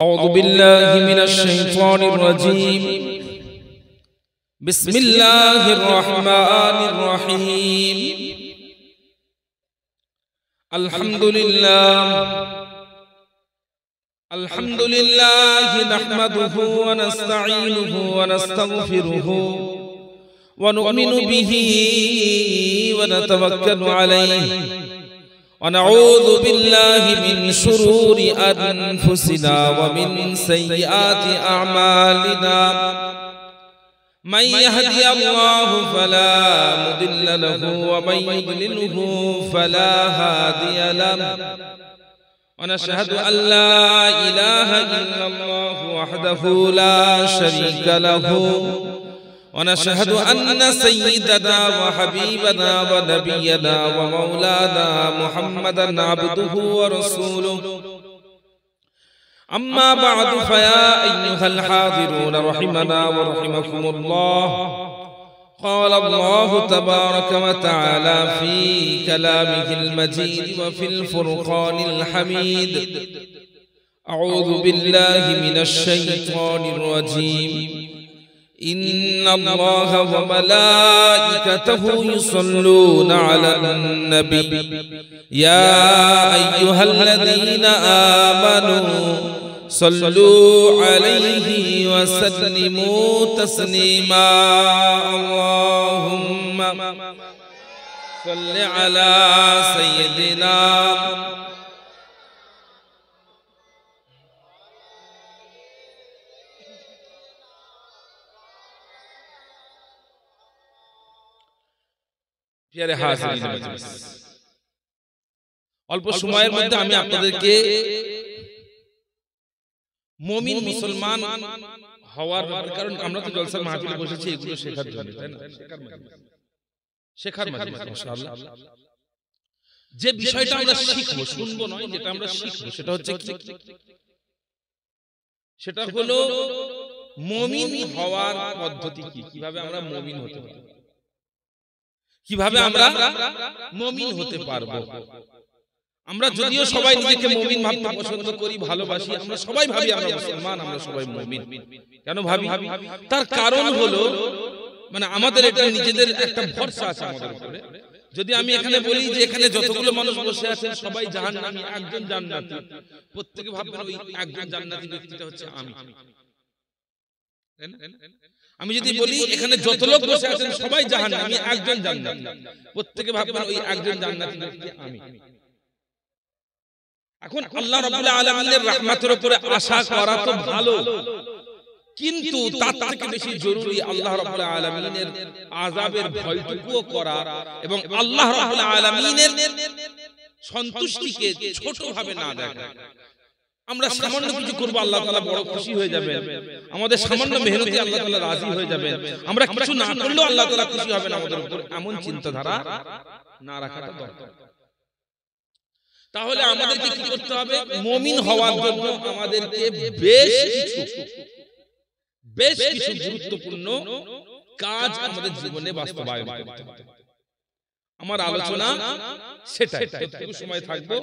أعوذ بالله من الشيطان الرجيم. بسم الله الرحمن الرحيم. الحمد لله نحمده ونستعينه ونستغفره ونؤمن به ونتوكل عليه ونعوذ بالله من شرور أنفسنا ومن سيئات أعمالنا. من يهدي الله فلا مضل له ومن يضلله فلا هادي له. ونشهد أن لا إله إلا الله وحده لا شريك له. ونشهد أن سيدنا وحبيبنا ونبينا ومولانا محمدا عبده ورسوله. أما بعد فيا أيها الحاضرون رحمنا ورحمكم الله. قال الله تبارك وتعالى في كلامه المجيد وفي الفرقان الحميد: أعوذ بالله من الشيطان الرجيم. إن الله وملائكته يصلون على النبي يا أيها الذين آمنوا صلوا عليه وسلموا تسليما. اللهم صل على سيدنا প্রিয় হাজিরিন মজলিস। অল্প সময়ের মধ্যে আমি আপনাদেরকে মুমিন মুসলমান হওয়ার ব্যাপারে, কারণ আমরা তো জলসা মাহফিলে বসেছি এগুলো শেখার জন্য, তাই না? শেখার মজলিস মাশাআল্লাহ। যে বিষয়টা আমরা শিখবো, শুনবো নয়, যেটা আমরা শিখবো সেটা হচ্ছে কি? সেটা হলো মুমিন হওয়ার পদ্ধতি কি, কিভাবে আমরা মুমিন হতে পারি, কিভাবে আমরা মুমিন হতে পারবো। আমরা যদিও সবাই নিজেকে মুমিন ভাবতে পছন্দ করি, ভালোবাসি, আমরা সবাই ভাবি আমরা মুসলমান, আমরা সবাই মুমিন। কেন ভাবি? তার কারণ হলো মানে আমাদের এটা নিজেদের একটা ভরসা আছে আমাদের উপরে। যদি আমি এখানে বলি যে এখানে যতগুলো মানুষ বসে আছেন সবাই জাহান্নামী, একজন জান্নাতি, প্রত্যেকে ভাববেন ওই একজন জান্নাতি ব্যক্তিটা হচ্ছে আমি। আমি যদি বলি এখানে যত লোক বসে আছেন সবাই জাহান্নামী, একজন জান্নাতি, প্রত্যেকে ভাববেন ওই একজন জান্নাতি ব্যক্তি আমি। এখন আল্লাহ রাব্বুল আলামিনের রহমতের উপরে আশা করা তো ভালো, কিন্তু তার থেকে বেশি জরুরি আল্লাহ রাব্বুল আলামিনের আযাবের ভয়টুকুও করা এবং আল্লাহ রাব্বুল আলামিনের সন্তুষ্টিকে ছোট ভাবে না দেখা। আমরা সামান্য কিছু করবো, আল্লাহ তাআলা বড় খুশি হয়ে যাবেন। আমাদের সামান্য মেহনতে আল্লাহ তাআলা রাজি হয়ে যাবেন। আমরা কিছু না করলেও আল্লাহ তাআলা খুশি হবেন আমাদের উপর, এমন চিন্তাধারা না রাখাটা দরকার। তাহলে আমাদেরকে কি করতে হবে? মুমিন হওয়ার জন্য আমাদেরকে বেশ কিছু গুরুত্বপূর্ণ কাজ আমাদের জীবনে বাস্তবায়ন করতে হবে। আমার আলোচনা সেটাই, যতটুকু সময় থাকবো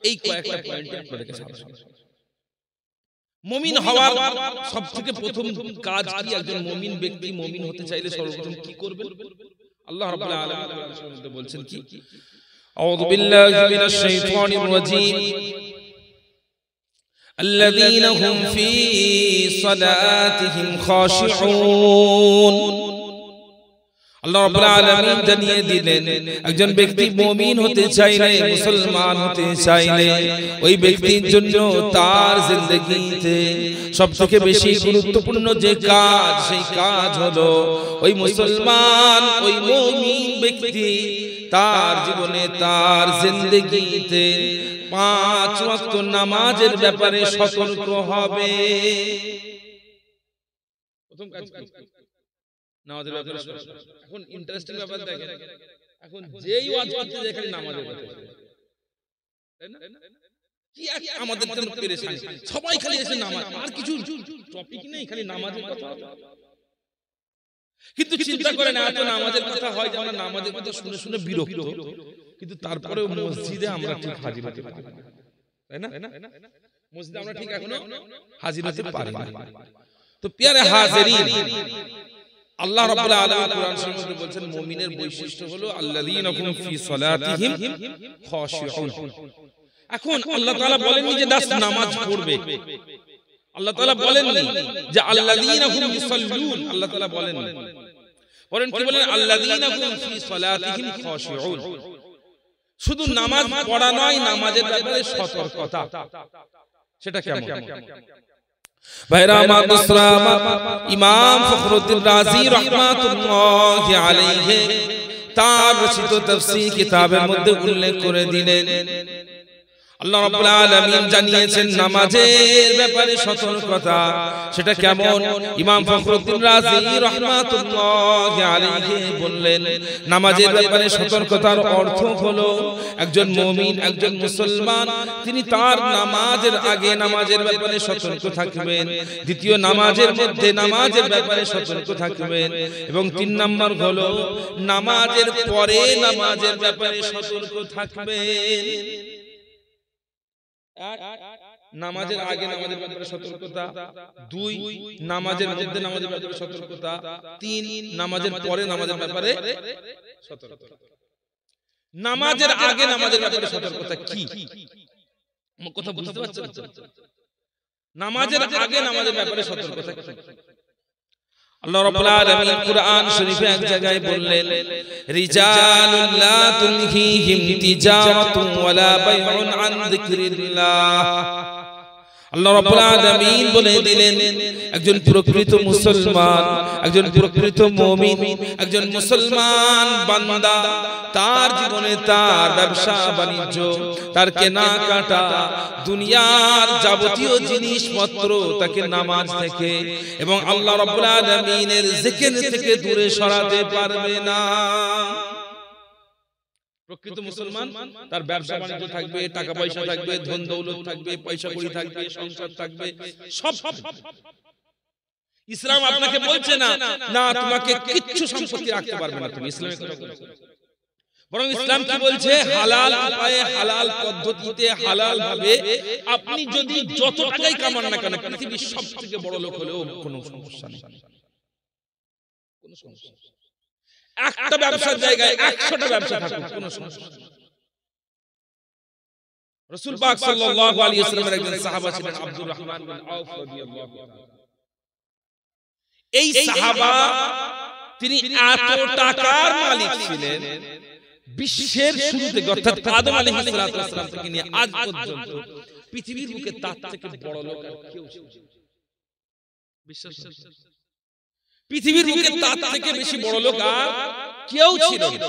এই কয়েকটা পয়েন্টে আপনাদেরকে সামনে। মুমিন হওয়ার সবথেকে প্রথম কাজ কি? একজন মুমিন ব্যক্তি মুমিন হতে চাইলে সর্বপ্রথম কি করবেন? আল্লাহ রাব্বুল আলামিন বলছেন কি? আউযু বিল্লাহি মিনাশ শাইতানির রাজীম। আল্লাযীনা হুম ফী সালাতিহিম খাশিউন। আল্লাহ রাব্বুল আলামিন জানিয়ে দিলেন একজন ব্যক্তি মুমিন হতে চাইলে, মুসলমান হতে চাইলে ওই ব্যক্তির জন্য তার জিন্দেগিতে সবথেকে বেশি গুরুত্বপূর্ণ যে কাজ, সেই কাজ হলো ওই মুসলমান, ওই মুমিন ব্যক্তি তার জীবনে, তার জিন্দেগিতে 5 ওয়াক্ত নামাজের ব্যাপারে সতর্ক হবে। প্রথম কাজ নামাজের ব্যাপারে। এখন ইন্টারেস্টিং ব্যাপার দেখেন, এখন যেই ওয়াজ করতে যায় খালি নামাজের কথা, তাই না? কি আমাদের জন্য পেরেশানি, সবাই খালি এসে নামাজ, আর কিছু টপিক নেই, খালি নামাজের কথা। কিন্তু চিন্তা করেন এত নামাজের কথা হয় যে আমরা নামাজের কথা শুনে শুনে বিরক্ত, কিন্তু তারপরেও মসজিদে আমরা ঠিক হাজির হতে পারি না, তাই না? মসজিদে আমরা ঠিক এখনো হাজির হতে পারি না। তো প্রিয় হাজিরিন, আল্লাহ রাব্বুল আলামিন কোরআন শরীফের মধ্যে বলেন মুমিনের বৈশিষ্ট্য হলো আল্লাযীনা হুম ফি সালাতিহিম খাশিউন। এখন আল্লাহ তাআলা বলেননি যে দাস নামাজ পড়বে, আল্লাহ তাআলা বলেননি যে আল্লাযীনা হুম ইউসাল্লুন, আল্লাহ তাআলা বলেননি, বলেন কি বলেন আল্লাযীনা হুম ফি সালাতিহিম খাশিউন। শুধু নামাজ পড়া নয়, নামাজের ব্যাপারে সতর্কতা। সেটা কেমন? ভাইরা আমার মুসলিম, ইমাম ফখরুদ্দিন রাজি রাহমাতুল্লাহি আলাইহি তার রচিত তাফসীর কিতাবের মধ্যে উল্লেখ করে দিলেন, আল্লাহ রাব্বুল আলামিন জানিয়েছেন নামাজের ব্যাপারে সতর্কতা। সেটা কেমন? ইমাম ফখরুদ্দিন রাজি রাহমাতুল্লাহি আলাইহি বললেন, নামাজের ব্যাপারে সতর্কতার অর্থ হলো একজন মুমিন, একজন মুসলমান, তিনি তার নামাজের আগে নামাজের ব্যাপারে সতর্ক থাকবেন, দ্বিতীয় নামাজের মধ্যে নামাজের ব্যাপারে সতর্ক থাকবেন, এবং 3 নম্বর হলো নামাজের পরে নামাজের ব্যাপারে সতর্ক থাকবেন। নামাজের আগে নামাজের ব্যাপারে সতর্কতা, 2 নামাজের মধ্যে নামাজের ব্যাপারে সতর্কতা, 3 নামাজের পরে নামাজের ব্যাপারে সতর্কতা। নামাজের আগে নামাজের ব্যাপারে সতর্কতা কি? আমার কথা বুঝতে পারছেন? নামাজের আগে নামাজের ব্যাপারে সতর্কতা কি? আল্লাহ রাব্বুল আলামিন কুরআন শরীফে এক জায়গায় বললেন, রিজালুল লা তুলহিহিম তিজারাতুন ওয়ালা বাইউন আন যিকরিল্লাহ। আল্লাহ রাব্বুল আলামিন বলে দিলেন, একজন প্রকৃত মুসলমান, একজন প্রকৃত মুমিন, একজন মুসলমান বান্দা, তার জীবনে তার ব্যবসা বাণিজ্য, তার কেনাকাটা, দুনিয়ার যাবতীয় জিনিসপত্র তাকে নামাজ থেকে এবং আল্লাহ রাব্বুল আলামিনের জিকির থেকে দূরে সরাতে পারবে না। প্রকৃত মুসলমান তার ব্যবসা বাণিজ্য থাকবে, টাকা পয়সা থাকবে, ধন দৌলত থাকবে, পয়সা কড়ি থাকবে, সংসার থাকবে, সব। ইসলাম আপনাকে বলছে না না তোমাকে কিচ্ছু সম্পত্তি রাখতে পারবে না তুমি, ইসলামে কথা বলছে, বরং ইসলাম কি বলছে, হালাল উপায়ে, হালাল পদ্ধতিতে, হালাল ভাবে আপনি যদি যত টাকাই কামান না কেন, পৃথিবীর সবথেকে বড় লোক হলেও কোনো সমস্যা নেই, কোনো সমস্যা নেই। একটা ব্যবসার জায়গায় 100টা ব্যবসা থাকুক, কোনো সমস্যা নেই। রাসূল পাক সাল্লাল্লাহু আলাইহি ওয়াসাল্লামের একজন সাহাবা ছিলেন আব্দুর রহমান বিন আউফ রাদিয়াল্লাহু তাআলা। এই সাহাবা তিনি এত টাকার মালিক ছিলেন, বিশ্বের শুরুতে অর্থাৎ আদম আলাইহিস সালাতু ওয়াস সালাম থেকে নিয়ে আজ পর্যন্ত পৃথিবীর বুকে তার থেকে বড় লোক আর কেউ ছিল না। বিশ্বাস করুন, পৃথিবীর বুকে তার থেকে বেশি বড় লোক আর কেউ ছিল না।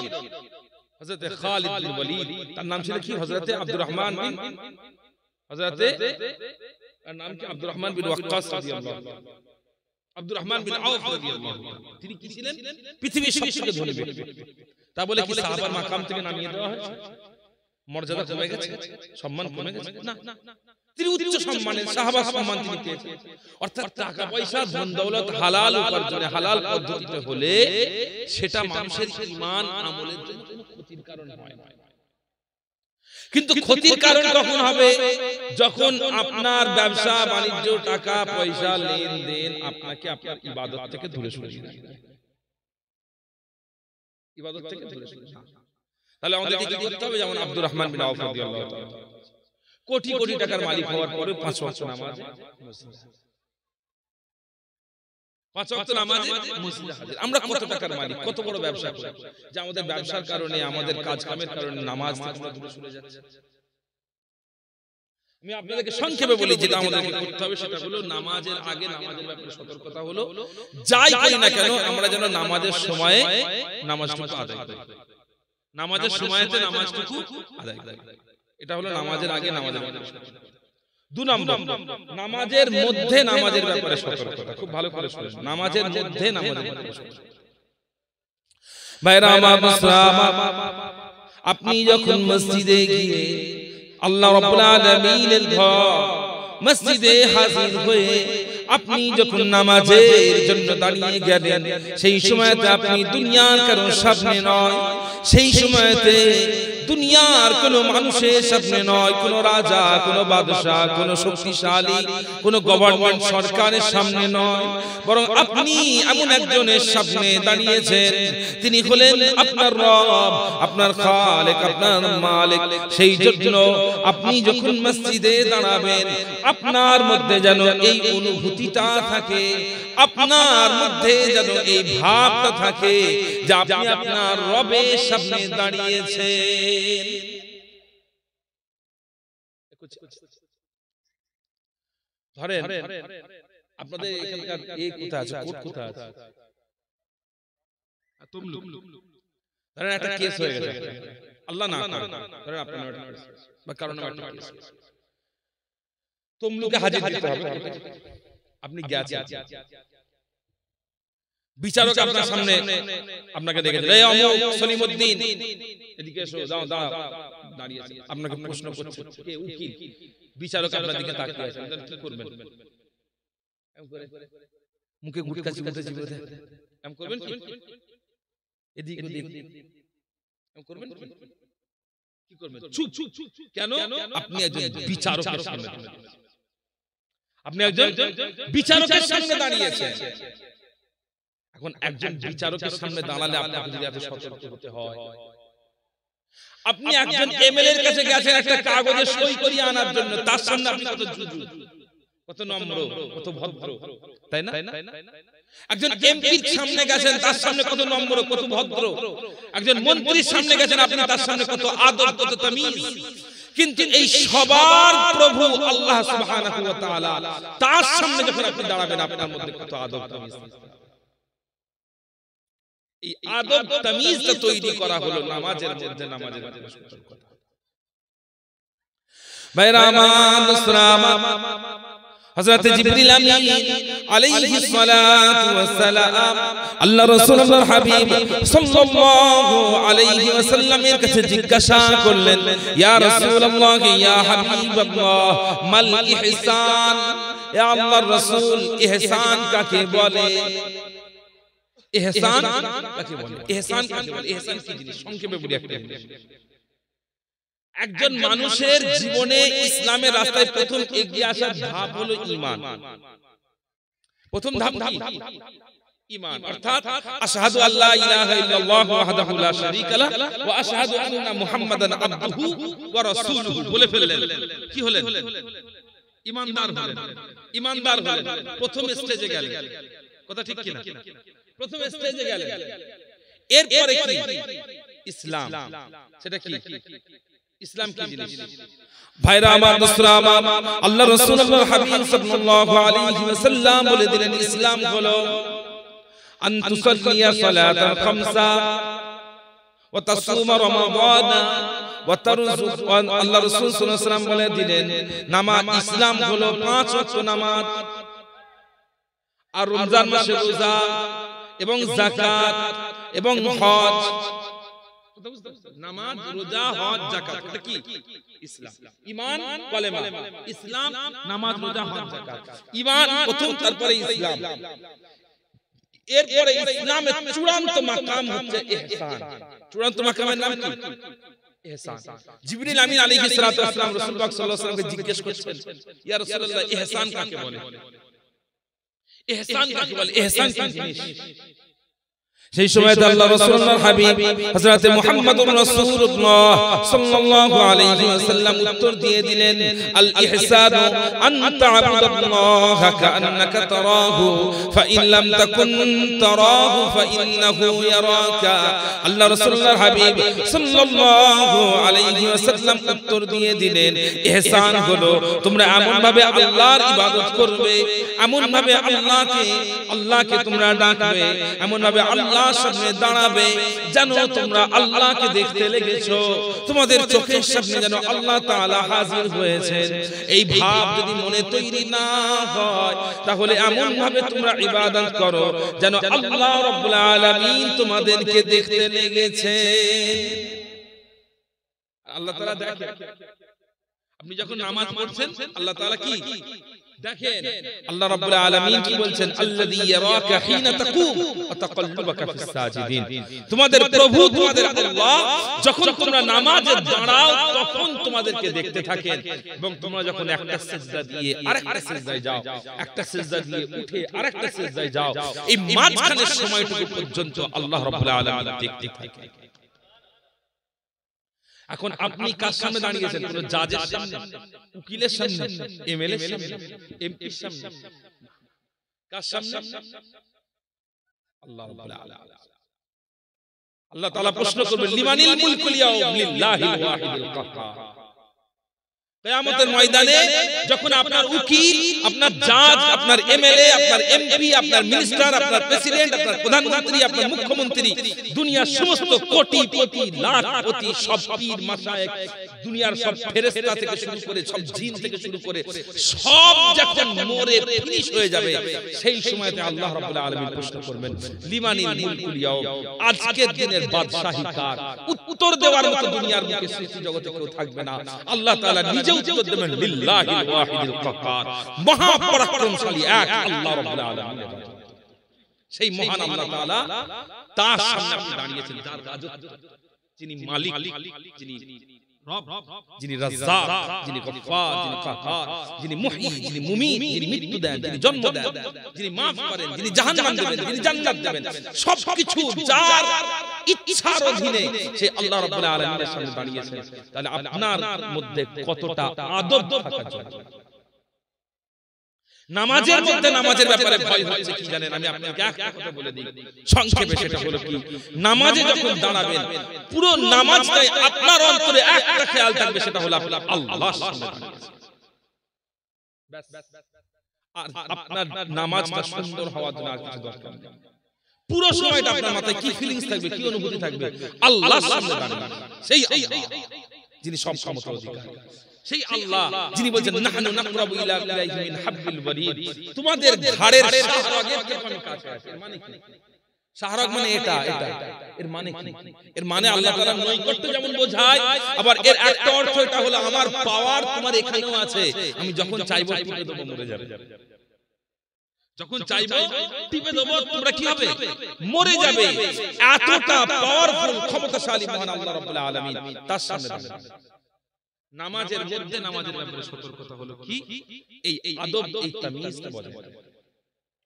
হযরত খালিদ বিন ওয়ালিদ, তার নাম ছিল কি? হযরত আব্দুর রহমান বিন, হযরত তার নাম কি? আব্দুর রহমান বিন ওয়াক্কাস রাদিয়াল্লাহু তাআলা। আব্দুর রহমান বিন আউফ রাদিয়াল্লাহু তাআলা তিনি কি ছিলেন? পৃথিবীর সবচেয়ে ধনী ব্যক্তি। তা বলে কি সাহাবার মাকাম থেকে নামিয়ে দেওয়া হয়েছে? মর্যাদা কমে গেছে? সম্মান কমে গেছে? না, তিনি উচ্চ সম্মানের সাহাবা সম্মান তিনি পেয়েছেন। অর্থাৎ টাকা পয়সা, ধন দৌলত হালাল উপার্জনে, হালাল পদ্ধতিতে হলে সেটা মানুষের ঈমান আমলের জন্য কোনো ক্ষতির কারণ হয় না। কিন্তু ক্ষতির কারণ কখন হবে? যখন আপনার ব্যবসা বাণিজ্য, টাকা পয়সা, লেনদেন আপনাকে আপনার ইবাদত থেকে দূরে সরিয়ে দেয়, ইবাদত থেকে দূরে সরিয়ে দেয়। তাহলে আমাদেরকে কি করতে হবে? যেমন আব্দুর রহমান বিন আউফ রাদিয়াল্লাহু তাআলা কোটি কোটি টাকার মালিক হওয়ার পরে 5 ওয়াক্ত নামাজে, 5 ওয়াক্ত নামাজে মসজিদে হাজির। আমরা কত টাকার মালিক, কত বড় ব্যবসা করি যে আমাদের ব্যবসার কারণে, আমাদের কাজ কামের কারণে নামাজ থেকে আমরা দূরে সরে যাচ্ছি। আমি আপনাদেরকে সংক্ষেপে বলি, যেটা আমাদেরকে করতে হবে সেটা হলো নামাজের আগে নামাজের ব্যাপারে সতর্কতা হলো, যাই করি না কেন আমরা যেন নামাজের সময়ে নামাজটুকু আদায় করি, নামাজের সময়তে নামাজটুকু আদায় করি। এটা হলো নামাজের আগে নামাজের ব্যাপারে সতর্কতা। 2 নম্বর, নামাজের মধ্যে নামাজের ব্যাপারে সতর্কতা। খুব ভালো করে শুনুন, নামাজের মধ্যে নামাজের ব্যাপারে সতর্কতা। ভাইরা আমার মুসলিম, আপনি যখন মসজিদে গিয়ে আল্লাহ রাব্বুল আলামিনের ঘর মসজিদে হাজির হয়ে আপনি যখন নামাজের জন্য দাঁড়িয়ে গেলেন, সেই সময়তে আপনি দুনিয়ার কারো সামনে নয়, সেই সময়তে দুনিয়ার কোনো মানুষের সামনে নয়, কোনো রাজা, কোনো বাদশা, কোনো শক্তিশালী, কোনো গভর্নমেন্ট সরকারের সামনে নয়, বরং আপনি এমন একজনের সামনে দাঁড়িয়েছেন, তিনি হলেন আপনার রব, আপনার খালেক, আপনার মালিক। সেই জন্য আপনি যখন মসজিদে দাঁড়াবেন, আপনার মধ্যে যেন এই অনুভূতিটা থাকে, আপনার মধ্যে যেন এই ভাবটা থাকে যে আপনি আপনার রবের সামনে দাঁড়িয়েছেন। ধরেন আপনাদের এখানকার এই কোথা আছে, কোর্ট কোথা আছে, তমলুক, ধরেন একটা কেস হয়ে গেছে, আল্লাহ না করে, ধরেন আপনার বা কারণে একটা কেস, তমলুকে হাজির দিতে হবে, আপনি গেছেন, বিচারক আপনার সামনে আপনাকে দেখেছে, এই অমুক সলিমউদ্দিন এদিকে এসো, দাও দাও, দাঁড়িয়ে আছে, আপনাকে প্রশ্ন করছে, কে উকিল, বিচারক আপনার দিকে তাকিয়ে আছে, কি করবেন? মুখে গুটকা চিবোতে চিবোতে এম করবেন কি? এদিক ওদিক এম করবেন কি? কি করবেন? চুপ চুপ চুপ। কেন? আপনি একজন বিচারকের সামনে, আপনি একজন বিচারকের সামনে দাঁড়িয়েছেন। এখন একজন বিচারকের সামনে দাঁড়ালে আপনাকে যদি এত সতর্ক হতে হয়, আপনি একজন এমএলএ এর কাছে গেছেন একটা কাগজে সই করিয়ে আনার জন্য, তার সামনে আপনি কত জুজু, কত নম্র, কত ভদ্র, তাই না? একজন এমপির সামনে গেছেন, তার সামনে কত নম্র, কত ভদ্র। একজন মন্ত্রীর সামনে গেছেন, আপনি তার সামনে কত আদব, কত তামিজ। কিন্তু এই সবার প্রভু আল্লাহ সুবহানাহু ওয়া তাআলা, তার সামনে যখন আপনি দাঁড়াবেন, আপনার মধ্যে কত আদব তামিজ। এই আদব তামিজটা তৈরি করা হলো নামাজের মধ্যে, নামাজের মধ্যে। ভাইরা আমার, দোস্তরা আমার, হযরত জিবরিল আমিন আলাইহিস সালাতু ওয়াস সালাম আল্লাহ রাসূল আল্লাহর হাবিব সাল্লাল্লাহু আলাইহি ওয়াসাল্লামের কাছে জিজ্ঞাসা করলেন, ইয়া রাসূলুল্লাহ, ইয়া হাবিবাল্লাহ, মাল ইহসান? ইয়া আল্লাহর রাসূল, ইহসান কাকে বলে? ইহসান কাকে বলে? ইহসান কাকে বলে? ইহসান কি জিনিস? সংক্ষেপে বলি একটা। একজন মানুষের জীবনে ইসলামের রাস্তায় প্রথম এগিয়ে আসার ধাপ হলো ঈমান। প্রথম ধাপ কি? ঈমান, অর্থাৎ আশহাদু আল্লা ইলাহা ইল্লাল্লাহু ওয়াহদাহু লা শারীকা লাহু ওয়া আশহাদু আন্না মুহাম্মাদান আবদুহু ওয়া রাসূলুহু বলে ফেললেন। কি হলেন? ঈমানদার হলেন। ঈমানদার হলেন, প্রথম স্টেজে গেলেন। কথা ঠিক কি না? প্রথম স্টেজে গেলেন। এরপরে কি? ইসলাম। সেটা কি? ইসলাম কি জিনিস? ভাইরা আমার, দোস্তরা আমার, আল্লাহ রাসূল আল্লাহর হাবিব সাল্লাল্লাহু আলাইহি ওয়াসাল্লাম বলে দিলেন, ইসলাম হলো আন তুসাল্লিয়া সালাতাল খামসা ওয়া তাসুমা রমাদানা ওয়া তারজু। আল্লাহ রাসূল সাল্লাল্লাহু আলাইহি ওয়াসাল্লাম বলে দিলেন, নামাজ, ইসলাম হলো 5 ওয়াক্ত নামাজ, আর রমজান মাসে রোজা এবং যাকাত এবং হজ। নামাজ, রোজা, হজ, যাকাত, এটা কি? ইসলাম। ঈমান, কালেমা। ইসলাম, নামাজ, রোজা, হজ, যাকাত। ঈমান প্রথম, তারপরে ইসলাম। এরপরে ইসলামের চূড়ান্ত মাকাম হচ্ছে ইহসান। চূড়ান্ত মাকামের নাম কি? ইহসান। জিবরিল আমিন আলাইহিস সালাতু ওয়াস সালাম রাসূল পাক সাল্লাল্লাহু আলাইহি ওয়াসাল্লামকে জিজ্ঞেস করছেন, ইয়া রাসূলুল্লাহ, ইহসান কাকে বলে? ইহসান কাকে বলে? ইহসান কি জিনিস? সেই সময় আল্লাহ রাসূলুল্লাহর হাবিব হযরত মুহাম্মদুর রাসূলুল্লাহ সাল্লাল্লাহু আলাইহি ওয়াসাল্লাম উত্তর দিয়ে দিলেন, আল ইহসানু আন তা'বুদাল্লাহা কাআন্নাকা তারাহু ফাইন লাম তাকুন তারাহু ফাইন্নাহু ইয়ারাকা। আল্লাহ রাসূলুল্লাহর হাবিব সাল্লাল্লাহু আলাইহি ওয়াসাল্লাম উত্তর দিয়ে দিলেন, ইহসান হলো তোমরা এমন ভাবে আল্লাহর ইবাদত করবে, এমন ভাবে আল্লাহকে তোমরা ডাকবে, এমন ভাবে আল্লাহর সামনে দাঁড়াবে যেন তোমরা আল্লাহকে দেখতে লেগেছো, তোমাদের চোখের সামনে যেন আল্লাহ তাআলা হাজির হয়েছেন। এই ভাব যদি মনে তৈরি না হয়, তাহলে এমন ভাবে তোমরা ইবাদত করো যেন আল্লাহ রাব্বুল আলামিন তোমাদেরকে দেখতে লেগেছে। আল্লাহ তাআলা দেখেন, আপনি যখন নামাজ পড়ছেন, আল্লাহ তাআলা কি দেখেন আল্লাহ রাব্বুল আলামিন কি বলছেন, আল্লাযী ইয়ারাকা হিনা তাকুম ওয়া তাকাল্লুবাকা ফিস সাজিদিন। তোমাদের প্রভু তোমাদের আল্লাহ যখন তোমরা নামাজে দাঁড়াও তখন তোমাদেরকে দেখতে থাকেন, এবং তোমরা যখন একটা সিজদা দিয়ে আরেকটা সিজদায় যাও, একটা সিজদা দিয়ে উঠে আরেকটা সিজদায় যাও, এই মাঝখানের সময়টুকু পর্যন্ত আল্লাহ রাব্বুল আলামিন দেখতে থাকেন। এখন আপনি কার সামনে দাঁড়িয়েছেন? কোন জাজের সামনে, উকিলের সামনে, এমএলএর সামনে, এমপির সামনে, কার সামনে? আল্লাহ রাব্বুল আলামিন। আল্লাহ তাআলা প্রশ্ন করবেন, লিমানিল মুলকুল ইয়াউম লিল্লাহিল ওয়াহিদিল কাহ্হার। কিয়ামতের ময়দানে যখন আপনার উকিল, আপনার জাজ, আপনার এমএলএ, আপনার এমপি, আপনার মিনিস্টার, আপনার প্রেসিডেন্ট, আপনার প্রধানমন্ত্রী, আপনার মুখ্যমন্ত্রী, দুনিয়ার সমস্ত কোটিপতি, লাখপতি, সব পীর মাশায়েখ, দুনিয়ার সব ফেরেশতা থেকে শুরু করে সব জিন থেকে শুরু করে সব যখন মরে ফিনিশ হয়ে যাবে, সেই সময়তে আল্লাহ রাব্বুল আলামিন প্রশ্ন করবেন, লিমানিল মুলকুল ইয়াউম, আজকের দিনের বাদশাহী কার? উত্তর দেওয়ার মতো দুনিয়ার মুখে সৃষ্টি জগতে কেউ থাকবে না। আল্লাহ তাআলা নিজে উত্তর দেবেন, লিল্লাহিল ওয়াহিদিল কাহ্হার, মহা পরাক্রমশালী এক আল্লাহ রাব্বুল আলামিন। সেই মহান আল্লাহ তাআলা তার সামনে আপনি দাঁড়িয়েছেন, যার রাজত্ব, যিনি মালিক, যিনি রব, যিনি রাজ্জাক, যিনি গফফার, যিনি কাহ্হার, যিনি মুহয়ি, যিনি মুমীত, যিনি মৃত্যু দেন, যিনি জন্ম দেন, যিনি মাফ করেন, যিনি জাহান্নাম দেবেন, যিনি জান্নাত দেবেন, সবকিছু যার ইচ্ছার অধীনে সেই আল্লাহ রাব্বুল আলামিনের সামনে দাঁড়িয়েছেন। তাহলে আপনার মধ্যে কতটা আদব থাকা চাই? নামাজের মধ্যে নামাজের ব্যাপারে ভয় হচ্ছে কি জানেন? আমি আপনাকে একটা কথা বলে দিই সংক্ষেপে, সেটা হলো কি, নামাজে যখন দাঁড়াবেন পুরো নামাজটাই আপনার অন্তরে একটা খেয়াল থাকবে, সেটা হলো আপনি আল্লাহর সামনে দাঁড়িয়েছেন। আর আপনার নামাজটা সুন্দর হওয়ার জন্য আর কিছু দরকার নেই। পুরো সময়টা আপনার মাথায় কি ফিলিংস থাকবে, কি অনুভূতি থাকবে? আল্লাহর সামনে দাঁড়ানো, সেই আল্লাহ যিনি সব ক্ষমতার অধিকারী, সেই আল্লাহ যিনি বলেছেন, নাহনু নাকরাবু ইলাইহি মিন হাবলিল ওয়ারিদ, তোমাদের ঘাড়ের শাহরাগের থেকে আমি কাছে আছি। এর মানে কি? শাহরাগ মানে এটা, এর মানে কি? এর মানে আল্লাহ তাআলার নৈকট্য যেমন বোঝায়, আবার এর একটা অর্থ এটা হলো আমার পাওয়ার তোমার এখানেও আছে, আমি যখন চাইবো টিপে দেবো, মরে যাবে। যখন চাইবো টিপে দেবো, তোমরা কি হবে? মরে যাবে। এতটা পাওয়ারফুল, ক্ষমতাশালী মহান আল্লাহ রাব্বুল আলামিন, তার সামনে দাঁড়ানো। নামাজের মধ্যে নামাজের ব্যাপারে সতর্কতা হলো কি, এই আদব, এই তামিজটা বজায় রাখা।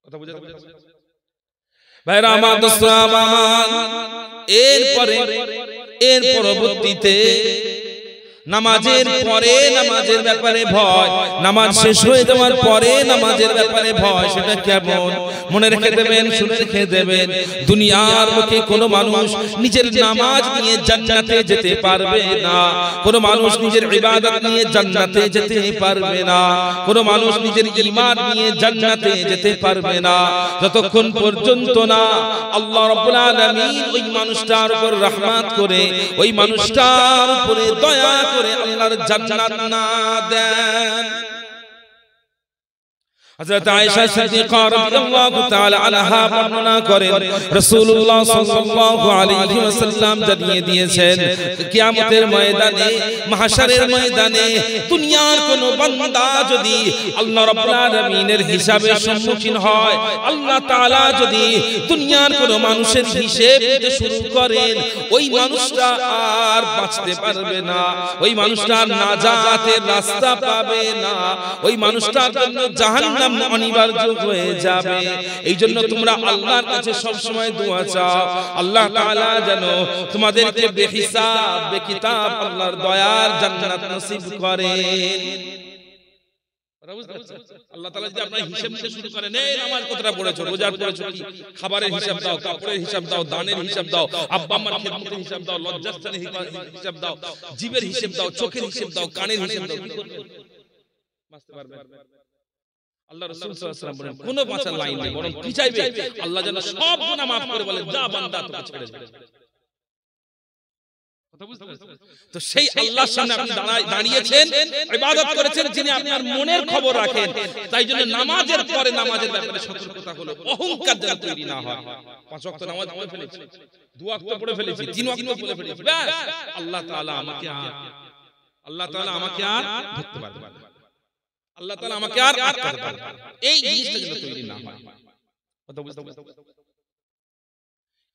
কথা বুঝাতে পেরেছেন ভাইরা আমার, দোস্তরা আমার? এর পরবর্তীতে নামাজের পরে নামাজের ব্যাপারে ভয়, নামাজ শেষ হয়ে যাওয়ার পরে নামাজের ব্যাপারে ভয়, সেটা কেমন? মনে রেখে দেবেন, শুনে রেখে দেবেন, দুনিয়ার বুকে কোনো মানুষ নিজের নামাজ নিয়ে জান্নাতে যেতে পারবে না, কোনো মানুষ নিজের ইবাদত নিয়ে জান্নাতে যেতে পারবে না, কোনো মানুষ নিজের ঈমান নিয়ে জান্নাতে যেতে পারবে না, যতক্ষণ পর্যন্ত না আল্লাহ রাব্বুল আলামিন ওই মানুষটার উপর রহমত করে, ওই মানুষটার উপরে দয়া করে আল্লাহর জান্নাত না দেন। হযরত আয়েশা সিদ্দিকা রাদিয়াল্লাহু তাআলা আনহা বর্ণনা করেন, রাসূলুল্লাহ সাল্লাল্লাহু আলাইহি ওয়াসাল্লাম জানিয়ে দিয়েছেন, কিয়ামতের ময়দানে, মাহশারের ময়দানে দুনিয়ার কোন বান্দা যদি আল্লাহ রাব্বুল আলামিনের হিসাবের সম্মুখীন হয়, আল্লাহ তাআলা যদি দুনিয়ার কোন মানুষের হিসাব দিতে শুরু করেন, ওই মানুষটা আর বাঁচতে পারবে না, ওই মানুষটা নাজাতের রাস্তা পাবে না, ওই মানুষটার জন্য জাহান্নাম অনিবার্য হয়ে যাবে। এই জন্য তোমরা আল্লাহর কাছে সব সময় দোয়া চাও, আল্লাহ তাআলা যেন তোমাদেরকে বেহিসাব বেকিতাব আল্লাহর দয়ার জান্নাত নসিব করেন। আল্লাহ তাআলা যদি আপনার হিসাব নিতে শুরু করেন, এই নামাজ কতটা পড়েছো, রোজা পড়েছো কি, খাবারের হিসাব দাও, কাপড়ের হিসাব দাও, দানের হিসাব দাও, আব্বা আম্মার খিদমতের হিসাব দাও, লজ্জাস্থানের হিসাব দাও, জিভের হিসাব দাও, চোখের হিসাব দাও, কানের হিসাব দাও, কি করবে? বাঁচতে পারবে? আল্লাহ রাসূল সাল্লাল্লাহু আলাইহি ওয়াসাল্লাম বলেন, কোনো বাঁচার লাইন নেই, বরং কি চাইবে? আল্লাহ যেন সব গুনাহ maaf করে বলেন, যা বান্দা তোকে ছেড়ে দে। কথা বুঝতে পারছেন? তো সেই আল্লাহর সামনে আপনি দাঁড়িয়েছেন, ইবাদত করেছেন, যিনি আপনার মনের খবর রাখেন। তাই জন্য নামাজের পরে নামাজের ব্যাপারে সতর্কতা হলো, অহংকার যেন তৈরি না হয়। 5 ওয়াক্ত নামাজ পড়ে ফেলেছি, 2 ওয়াক্ত পড়ে ফেলেছি, 3 ওয়াক্ত পড়ে ফেলেছি, ব্যাস আল্লাহ তাআলা আমাকে আর ধরতে পারবে না। আল্লাহ তাআলা আমাকে আর আটকাতে পারবে না। এই জিনিসটা যেন তৈরি না হয়। কথা বুঝতে পারছেন?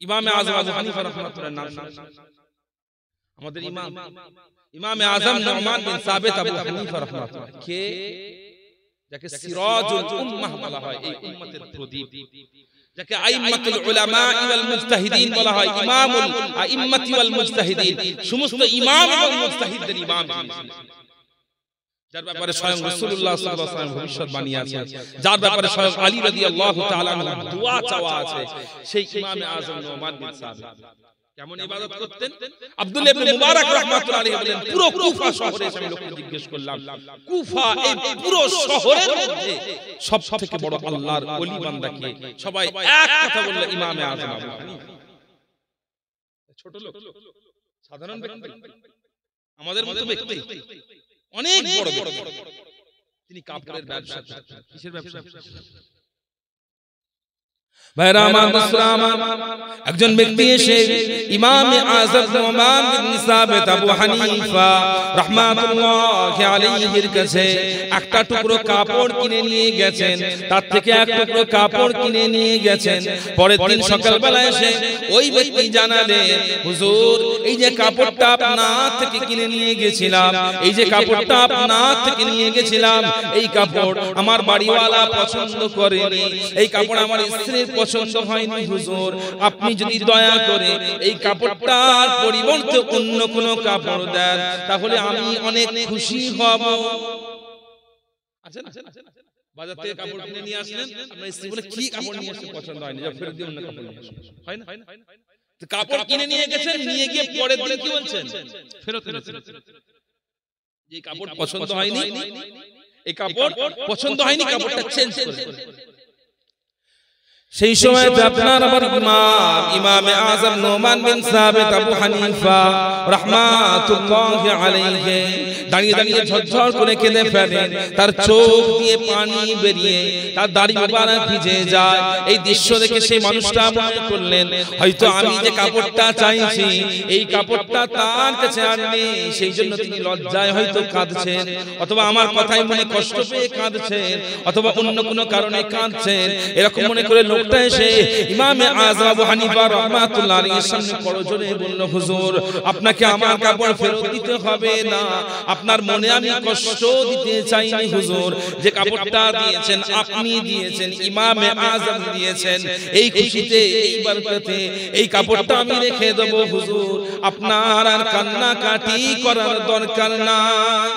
ইমামে আযম আবু হানিফা রাহমাতুল্লাহ নাম আমাদের ইমামে আযম নুমান বিন সাবিত আবু হানিফা রাহমাতুল্লাহ কে যাকে সিরাজুল উম্মাহ বলা হয়, এই উম্মতের প্রদীপ, যাকে আইম্মাতুল উলামা ওয়াল মুজতাহিদিন বলা হয়, ইমামুল আইম্মাতি ওয়াল মুজতাহিদিন, সমস্ত ইমাম এবং মুজতাহিদদের ইমাম, যার ব্যাপারে স্বয়ং রাসূলুল্লাহ সাল্লাল্লাহু আলাইহি ওয়াসাল্লাম ভবিষ্যৎবাণী আছে, যার ব্যাপারে স্বয়ং আলী রাদিয়াল্লাহু তাআলা আনহু দোয়া চাওয়া আছে, সেই ইমামে আযম নুমান বিন সাবিত কেমন ইবাদত করতেন? আব্দুল্লাহ ইবনে মুবারক রাহমাতুল্লাহ আলাইহি বলেন, পুরো কুফা শহরে আমি লোককে জিজ্ঞেস করলাম, কুফা এই পুরো শহরের মধ্যে সবথেকে বড় আল্লাহর ওলি বান্দা কে? সবাই এক কথা বলল, ইমামে আযম আবু হানিফা। ছোট লোক, সাধারণ ব্যক্তি, আমাদের মতো ব্যক্তি, অনেক বড় ব্যক্তি। তিনি কাপড়ের ব্যবসা করতেন। কিসের ব্যবসা? ভাইরা আমার, একজন ব্যক্তি এসে ইমামে আযম নুমান বিন সাবিত আবু হানিফা রাহমাতুল্লাহি আলাইহির কাছে একটা টুকরো কাপড় কিনে নিয়ে গেছেন, তার থেকে এক টুকরো কাপড় কিনে নিয়ে গেছেন। পরের দিন সকালবেলা এসে ওই ব্যক্তি জানালেন, হুজুর এই যে কাপড়টা আপনার থেকে কিনে নিয়ে গেছিলাম, এই যে কাপড়টা আপনার থেকে নিয়ে গেছিলাম, এই কাপড় আমার বাড়িওয়ালা পছন্দ করেনি, এই কাপড় আমার স্ত্রীর পছন্দ হয়নি। হুজুর আপনি যদি দয়া করে এই কাপড়টার পরিবর্তে অন্য কোনো কাপড় দেন, তাহলে আমি অনেক খুশি হব। আচ্ছা না, বাজার থেকে কাপড় কিনে নিয়ে আসলেন, আপনার স্ত্রী বলে কি কাপড় নিয়ে এসেছে পছন্দ হয়নি, যা ফেরত দিয়ে অন্য কাপড় নিয়ে আসুন, হয় না? তো কাপড় কিনে নিয়ে গেছেন, নিয়ে গিয়ে পরের দিন কি বলছেন? ফেরত এনেছেন। যে কাপড় পছন্দ হয়নি, এই কাপড় পছন্দ হয়নি, কাপড়টা চেঞ্জ করে। সেই সময় আপনার আমার ইমামে আযম নুমান বিন সাবিত আবু হানিফা রাহমাতুল্লাহি আলাইহি দাঁড়িয়ে দাঁড়িয়ে ঝরঝর করে কেঁদে ফেলেন, তার চোখ দিয়ে পানি বেরিয়ে তার দাড়ি মোবারক ভিজে যায়। এই দৃশ্য দেখে সেই মানুষটা মনে করলেন, হয়তো আমি যে কাপড়টা চাইছি এই কাপড়টা তার কাছে আর নেই, সেই জন্য তিনি লজ্জায় হয়তো কাঁদছেন, অথবা আমার কথাই মনে কষ্ট পেয়ে কাঁদছেন, অথবা অন্য কোনো কারণে কাঁদছেন। এরকম মনে করে লোকটা এসে ইমামে আযম আবু হানিফা রাহমাতুল্লাহি আলাইহির সামনে করজোরে বলল, হুজুর আপনাকে আমার কাপড় ফেরত দিতে হবে না, আপনার মনে আমি কষ্ট দিতে চাইনি হুজুর, যে কাপড়টা দিয়েছেন আপনি দিয়েছেন, ইমামে আযম দিয়েছেন, এই খুশিতে এই বরকতে এই কাপড়টা আমি রেখে দেব হুজুর, আপনার আর কান্নাকাটি করার দরকার নাই।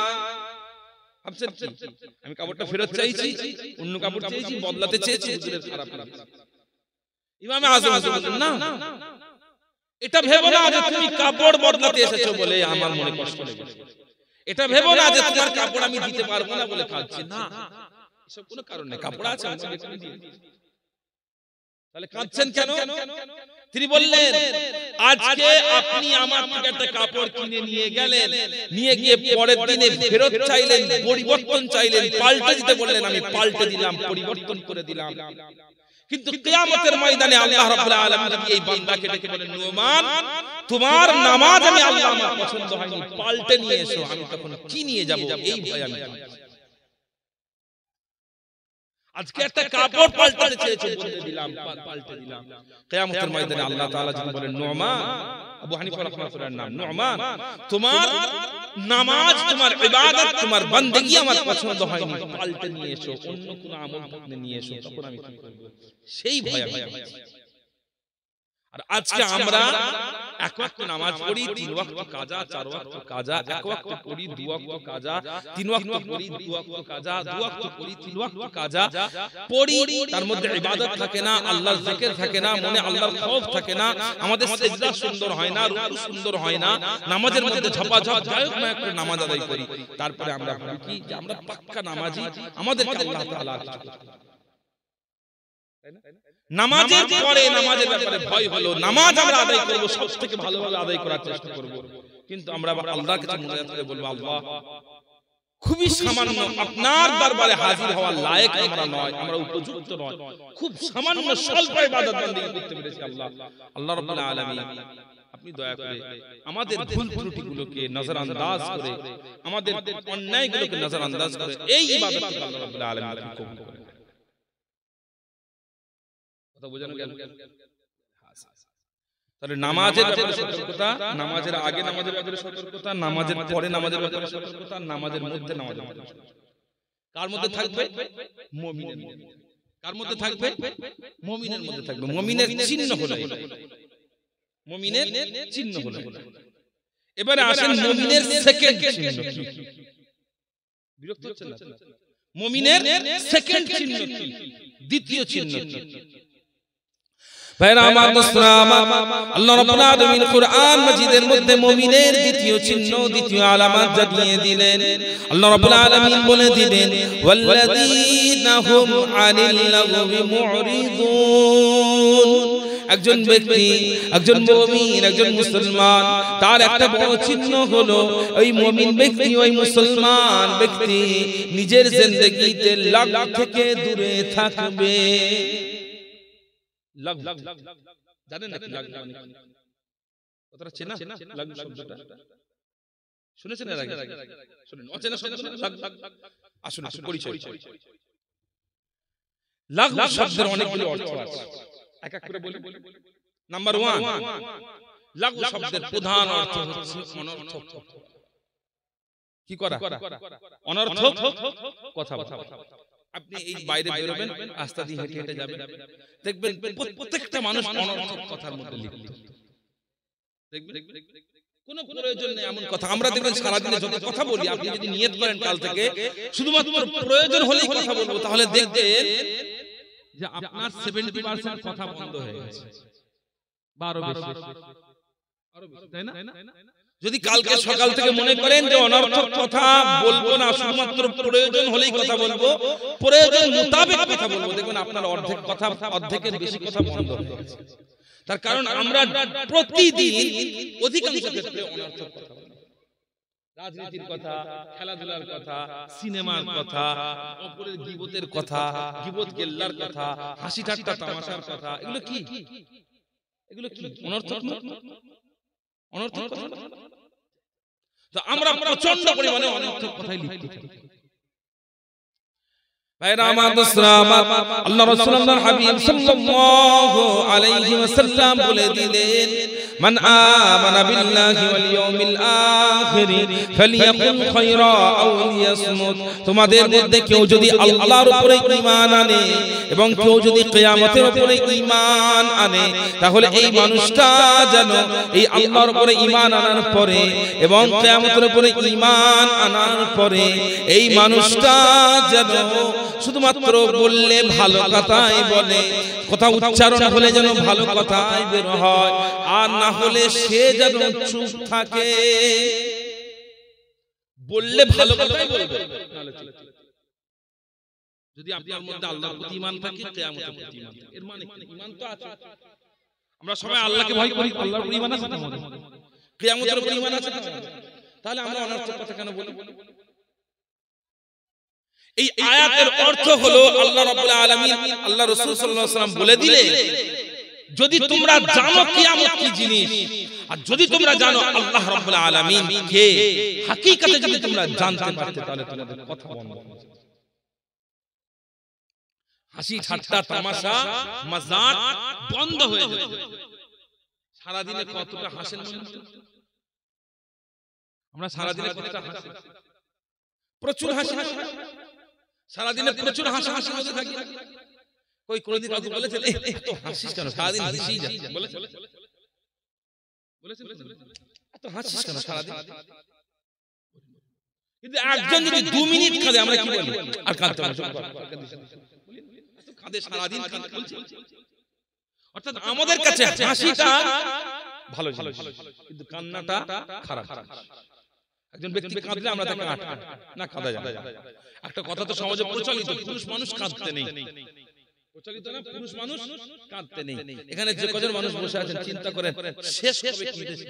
আমি কাপড়টা ফেরত চাইছি, অন্য কাপড় চাইছি, বদলাতে চেয়েছি, হুজুরের খারাপ লাগছে। ইমামে আযম বলেন, না এটা ভেবো না যে তুমি কাপড় বদলাতে এসেছো বলে আমার মনে কষ্ট লেগেছে, এটা ভেবো না যে তোমার কাপড় আমি দিতে পারবো না বলে কাঁদছি, না, এসব কোনো কারণ নেই, কাপড় আছে আমাকে তুমি দিয়ে দিও। তাহলে কাঁদছেন কেন? তিনি বললেন, আজকে আপনি আমার থেকে একটা কাপড় কিনে নিয়ে গেলেন, নিয়ে গিয়ে পরের দিনে ফেরত চাইলেন, পরিবর্তন চাইলেন, পাল্টে দিতে বললেন, আমি পাল্টে দিলাম, পরিবর্তন করে দিলাম। কিন্তু কিয়ামতের ময়দানে আল্লাহ রাব্বুল আলামিন যদি এই বান্দাকে ডেকে বলেন, নুমান তোমার নামাজ আমি আল্লাহ আমার পছন্দ হয়নি, পাল্টে নিয়ে এসো, আমি তখন কি নিয়ে যাব? এই ভয় আমি আজকে একটা কাপড় পাল্টাতে চেয়েছে, বলে দিলাম, পাল্টে দিলাম। কিয়ামতের ময়দানে আল্লাহ তাআলা যদি বলেন, নুমান, আবু হানিফা রাহমাতুল্লাহর নাম, নুমান তোমার নামাজ, তোমার ইবাদত, তোমার বান্দেগী আমার পছন্দ হয়নি, পাল্টে নিয়ে এসো, অন্য কোন আমল আপনি নিয়ে এসো, তখন আমি কি করব? সেই ভয় আমি। আর আজকে আমরা এক ওয়াক্ত নামাজ পড়ি, 3 ওয়াক্ত কাজা, 4 ওয়াক্ত কাজা, এক ওয়াক্ত পড়ি, 2 ওয়াক্ত কাজা, 3 ওয়াক্ত পড়ি, 2 ওয়াক্ত কাজা, 2 ওয়াক্ত পড়ি, 3 ওয়াক্ত কাজা পড়ি, তার মধ্যে ইবাদত থাকে না, আল্লাহর জিকির থাকে না, মনে আল্লাহর খৌফ থাকে না, আমাদের সিজদা সুন্দর হয় না, রুকু সুন্দর হয় না, নামাজের মধ্যে ঝপাঝপ গায়ক মায়ক করে নামাজ আদায় করি, তারপরে আমরা ভাবি কি যে আমরা পাক্কা নামাজি, আমাদেরকে আল্লাহ তাআলা কিছু করতে পারে। নামাজের পরে নামাজের ব্যাপারে ভয় হলো, নামাজ আমরা আদায় করব, সবথেকে ভালোভাবে আদায় করার চেষ্টা করব, কিন্তু আমরা আল্লাহর কাছে মুনাজাত করে বলবো, আল্লাহ খুবই সামান্য আপনার দরবারে হাজির হওয়ার লায়ক আমরা নয়, আমরা উপযুক্ত নয়, খুব সামান্য স্বল্প ইবাদত বন্দেগী করতে পেরেছি আল্লাহ। আল্লাহ রাব্বুল আলামিন আপনি দয়া করে আমাদের ভুল ত্রুটিগুলোকে নজরআন্দাজ করে, আমাদের অন্যায়গুলোকে নজরআন্দাজ করে এই ইবাদতকে আল্লাহ রাব্বুল আলামিন কবুল করেন। কথা বোঝানো গেল? তাহলে নামাজের ব্যাপারে সতর্কতা, নামাজের আগে নামাজের ব্যাপারে সতর্কতা, নামাজের পরে নামাজের ব্যাপারে সতর্কতা, নামাজের মধ্যে নামাজের ব্যাপারে সতর্কতা। কার মধ্যে থাকবে? মুমিনের মধ্যে। কার মধ্যে থাকবে? মুমিনের মধ্যে থাকবে। মুমিনের চিহ্ন হলো, মুমিনের চিহ্ন হলো। এবারে আসেন মুমিনের সেকেন্ড চিহ্ন কি? বিরক্ত হচ্ছেন না? মুমিনের সেকেন্ড চিহ্ন কি? দ্বিতীয় চিহ্ন কি? ভাইরা আমার, দোস্তরা আমার, আল্লাহ রাব্বুল আলামিন কুরআন মাজিদের মধ্যে মুমিনের দ্বিতীয় চিহ্ন, দ্বিতীয় আলামত জানিয়ে দিলেন। আল্লাহ রাব্বুল আলামিন বলে দিলেন, ওয়াল্লাযীনা হুম আনিল লাগবি মুরিদুন। একজন ব্যক্তি, একজন মুমিন, একজন মুসলমান, তার একটা বড় চিহ্ন হলো ওই মুমিন ব্যক্তি, ওই মুসলমান ব্যক্তি নিজের জিন্দেগিতে লাগব থেকে দূরে থাকবে। লাগব জানেন নাকি? লাগব মানে কথাটা চেনা? লাগব শব্দটা শুনেছেন এর আগে? শুনেন অচেনা শব্দ না? লাগব আসুন আসুন পরিচয়। লাগব শব্দের অনেকগুলো অর্থ আছে, এক এক করে বলি। নাম্বার 1, লাগব শব্দের প্রধান অর্থ হচ্ছে অনর্থক। কি করা? অনর্থক কথা বলা। আপনি এই বাইরে বেরোবেন, রাস্তা দিয়ে হেঁটে হেঁটে যাবেন, দেখবেন প্রত্যেকটা মানুষ অনর্থক কথার মধ্যে লিপ্ত। দেখবেন কোনো প্রয়োজন নেই এমন কথা। আমরা দেখবেন সারাদিনে যত কথা বলি, আপনি যদি নিয়ত করেন কাল থেকে শুধুমাত্র প্রয়োজন হলেই কথা বলবো, তাহলে দেখবেন যে আপনার 70% কথা বন্ধ হয়ে গেছে, 12 বেশি, তাই না? যদি কালকে সকাল থেকে মনে করেন যে অনর্থক কথা বলবো না, শুধুমাত্র প্রয়োজন হলেই কথা বলবো, প্রয়োজন মোতাবেক কথা বলবো, দেখুন আপনার অর্ধেক কথা, অর্ধেকের বেশি কথা বন্ধ হয়ে গেছে। তার কারণ আমরা প্রতিদিন অধিকাংশ ক্ষেত্রে অনর্থক কথা বলি। রাজনীতির কথা, খেলাধুলার কথা, সিনেমার কথা, অপরের গীবতের কথা, গীবত গেল্লার কথা, হাসি ঠাট্টা তামাশার কথা, এগুলো কি? এগুলো কি অনর্থক? অনর্থক কথা। তো আমরা প্রচন্ড পরিমাণে অনর্থক কথাই লিখতে থাকি। ভাইরা আমার, দোস্তরা আমার, আল্লাহ রাসূল আল্লাহর হাবিব সাল্লাল্লাহু আলাইহি ওয়াসাল্লাম বলে দিলেন, মান আমানা বিল্লাহি ওয়াল ইয়াউমিল আখির ফালিয়াকুল খায়রা আও লিয়াসমুত। তোমাদের মধ্যে কেউ যদি আল্লাহর উপরে ঈমান আনে এবং কেউ যদি কিয়ামতের উপরে ঈমান আনে, তাহলে এই মানুষটা যেন এই আল্লাহর উপরে ঈমান আনার পরে এবং কিয়ামতের উপরে ঈমান আনার পরে এই মানুষটা যেন শুধুমাত্র বললে ভালো কথাই বলে, কথা উচ্চারণ হলে যেন ভালো কথাই বের হয়, আর না হলে সে যেন চুপ থাকে। বললে ভালো কথাই বলবে, যদি আপনার মধ্যে আল্লাহর প্রতি ঈমান থাকে, কিয়ামতের প্রতি ঈমান থাকে। এর মানে ঈমান তো আছে, আমরা সবাই আল্লাহকে ভয় করি, আল্লাহর প্রতি ঈমান আছে না? কিয়ামতের প্রতি ঈমান আছে না? তাহলে আমরা অনর্থক কথা কেন বলি? এই আয়াতের অর্থ হলো আল্লাহ রাব্বুল আলামিন, আল্লাহ রাসূল সাল্লাল্লাহু আলাইহি ওয়াসাল্লাম বলে দিলে, যদি তোমরা জানো কিয়ামত কি জিনিস, আর যদি তোমরা জানো আল্লাহ রাব্বুল আলামিন কে, হাকিকতে যদি তোমরা জানতে পারতে, তাহলে তোমাদের কথা বন্ধ হয়ে যেত। হাসি ঠাট্টা তামাশা মজাক বন্ধ হয়ে যেত। সারা দিনে কতটা হাসেন? আমরা সারা দিনে কতটা হাসি? প্রচুর হাসি। সারাদিনে প্রচুর হাসি হাসি মধ্যে থাকি। কই কোনদিন কাউকে বলেছেন এত হাসিস কেন, সারাদিন হাসিই যাস? বলেছেন? এত হাসিস কেন সারাদিন? কিন্তু একজন যদি 2 মিনিট কাঁদে, আমরা কি বলি? আর কাঁদতে হবে, কাঁদে সারাদিন কাঁদে বলছে। অর্থাৎ আমাদের কাছে হাসিটা ভালো জিনিস, কিন্তু কান্নাটা খারাপ। একজন ব্যক্তি কাঁদলে আমরা তাকে না কাঁদা যায়। একটা কথা তো সমাজে প্রচলিত, পুরুষ মানুষ কাঁদতে নেই। প্রচলিত না, পুরুষ মানুষ কাঁদতে নেই। এখানে যে কজন মানুষ বসে আছেন চিন্তা করেন, শেষ কবে কেঁদেছে?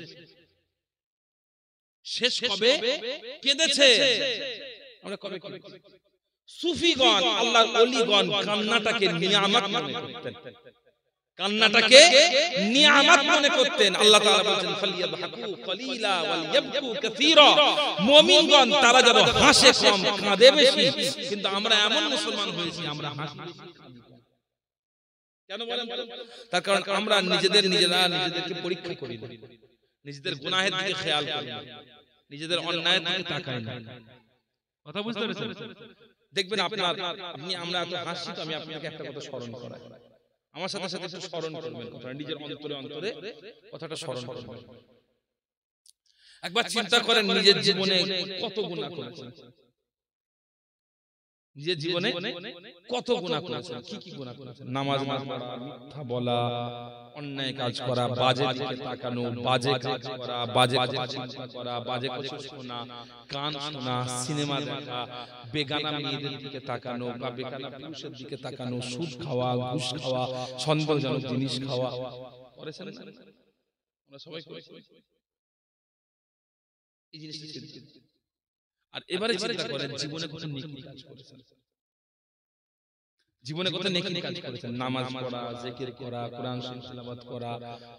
শেষ কবে কেঁদেছে? আমরা কবে কেঁদেছি? সুফিগণ, আল্লাহর ওলিগণ কান্নাটাকে নিয়ামত মনে করতেন। কান্নাটাকে নিয়ামত মনে করতেন। আল্লাহ তাআলা বলেন ফালিয়াবহাকু কলিলা ওয়ালিয়াবকু কাসীরা, মুমিনগণ তারা যেন হাসে কম কাঁদে বেশি। কিন্তু আমরা এমন মুসলমান হয়েছি, আমরা হাসি বেশি কাঁদি কম। কেন বলেন? তার কারণ আমরা নিজেদেরকে পরীক্ষা করি না, নিজেদের গুনাহের দিকে খেয়াল করি না, নিজেদের অন্যায়ের দিকে তাকাই না। কথা বুঝতে পেরেছেন? দেখবেন আমরা এত হাসি, তো আমি আপনাকে একটা কথা স্মরণ করাই, আমার সাথে সাথে একটু স্মরণ করবেন কথাটা, নিজের অন্তরে কথাটা স্মরণ করবেন। একবার চিন্তা করেন নিজের জীবনে কত গুনাহ করেছেন, নিজের জীবনে কত গুনাহ করেছেন, কি কি গুনাহ করেছেন? নামাজ না পড়া, মিথ্যা বলা, অন্যায় কাজ করা, বাজে দিকে তাকানো, বাজে কাজ করা, বাজে চিন্তা করা, বাজে কথা শোনা, গান শোনা, সিনেমা দেখা, বেগানা মেয়েদের দিকে তাকানো বা বেগানা পুরুষের দিকে তাকানো, সুদ খাওয়া, ঘুষ খাওয়া, সন্দেহজনক জিনিস খাওয়া করেছেন না? আমরা সবাই করেছি এই জিনিসটা। আর এবারে চিন্তা করেন জীবনে কত নেকি কাজ করেছেন, জীবনে কত নেকি কাজ করেছেন। নামাজ পড়া, জিকির করা, কোরআন শরীফ তেলাওয়াত করা,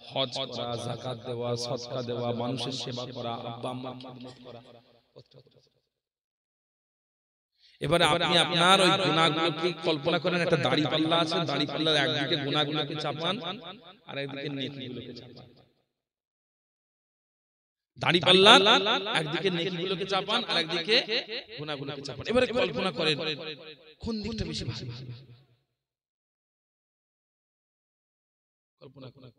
হজ করা, যাকাত দেওয়া, সদকা দেওয়া, মানুষের সেবা করা, আব্বা আম্মার খিদমত করা। এবারে আপনি আপনার ওই গুনাহগুলোকে কল্পনা করেন, একটা দাড়ি পাল্লা আছে, দাড়ি পাল্লার একদিকে গুনাহগুলোকে চাপান আর একদিকে নেকিগুলোকে চাপান। দাড়ি পাল্লা একদিকে নেকিগুলোকে চাপান আর একদিকে গুনাহগুলোকে চাপান। এবারে কল্পনা করেন কোন দিকটা বেশি ভারী? কল্পনা করেন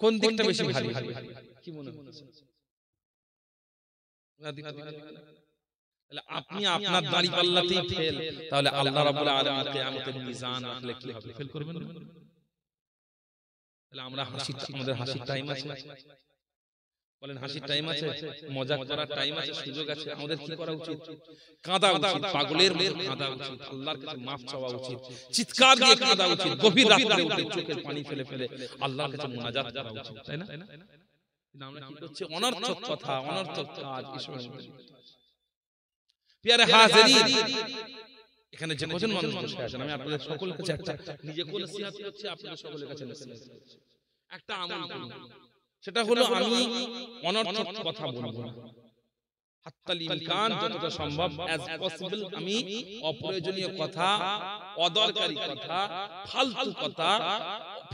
কোন দিকটা বেশি ভারী? কি মনে হচ্ছে? তাহলে আপনি আপনার দাড়ি পাল্লাতেই ফেল, তাহলে আল্লাহ রাব্বুল আলামিন কিয়ামতের মিজান রাখলে কি হবে? ফেল করবেন না? তাহলে আমরা আমাদের হাসির টাইম আছে, বলেন হাসির টাইম আছে, মজাক করার টাইম আছে, সুযোগ আছে। আমাদের কি করা উচিত? কাঁদা উচিত, পাগলের মতো কাঁদা উচিত, আল্লাহর কাছে মাফ চাওয়া উচিত, চিৎকার দিয়ে কাঁদা উচিত, গভীর রাতে উঠে চোখের পানি ফেলে ফেলে আল্লাহর কাছে মুনাজাত করা উচিত, তাই না? কিন্তু আমরা কি করছি? অনর্থক কথা, অনর্থক কাজ এসবের মধ্যে। প্রিয় হাজিরিন, এখানে যে কজন মানুষ বসে আছেন, আমি আপনাদের সকলের কাছে একটা নিজেকে নসিহত করছি, আপনাদের সকলের কাছে নসিহত করছি। একটা আমল করুন, সেটা হলো আমি অনর্থক কথা বলবো না। হাত্তাল ইমকান, যতটা সম্ভব as possible আমি অপ্রয়োজনীয় কথা, অদরকারি কথা, ফালতু কথা,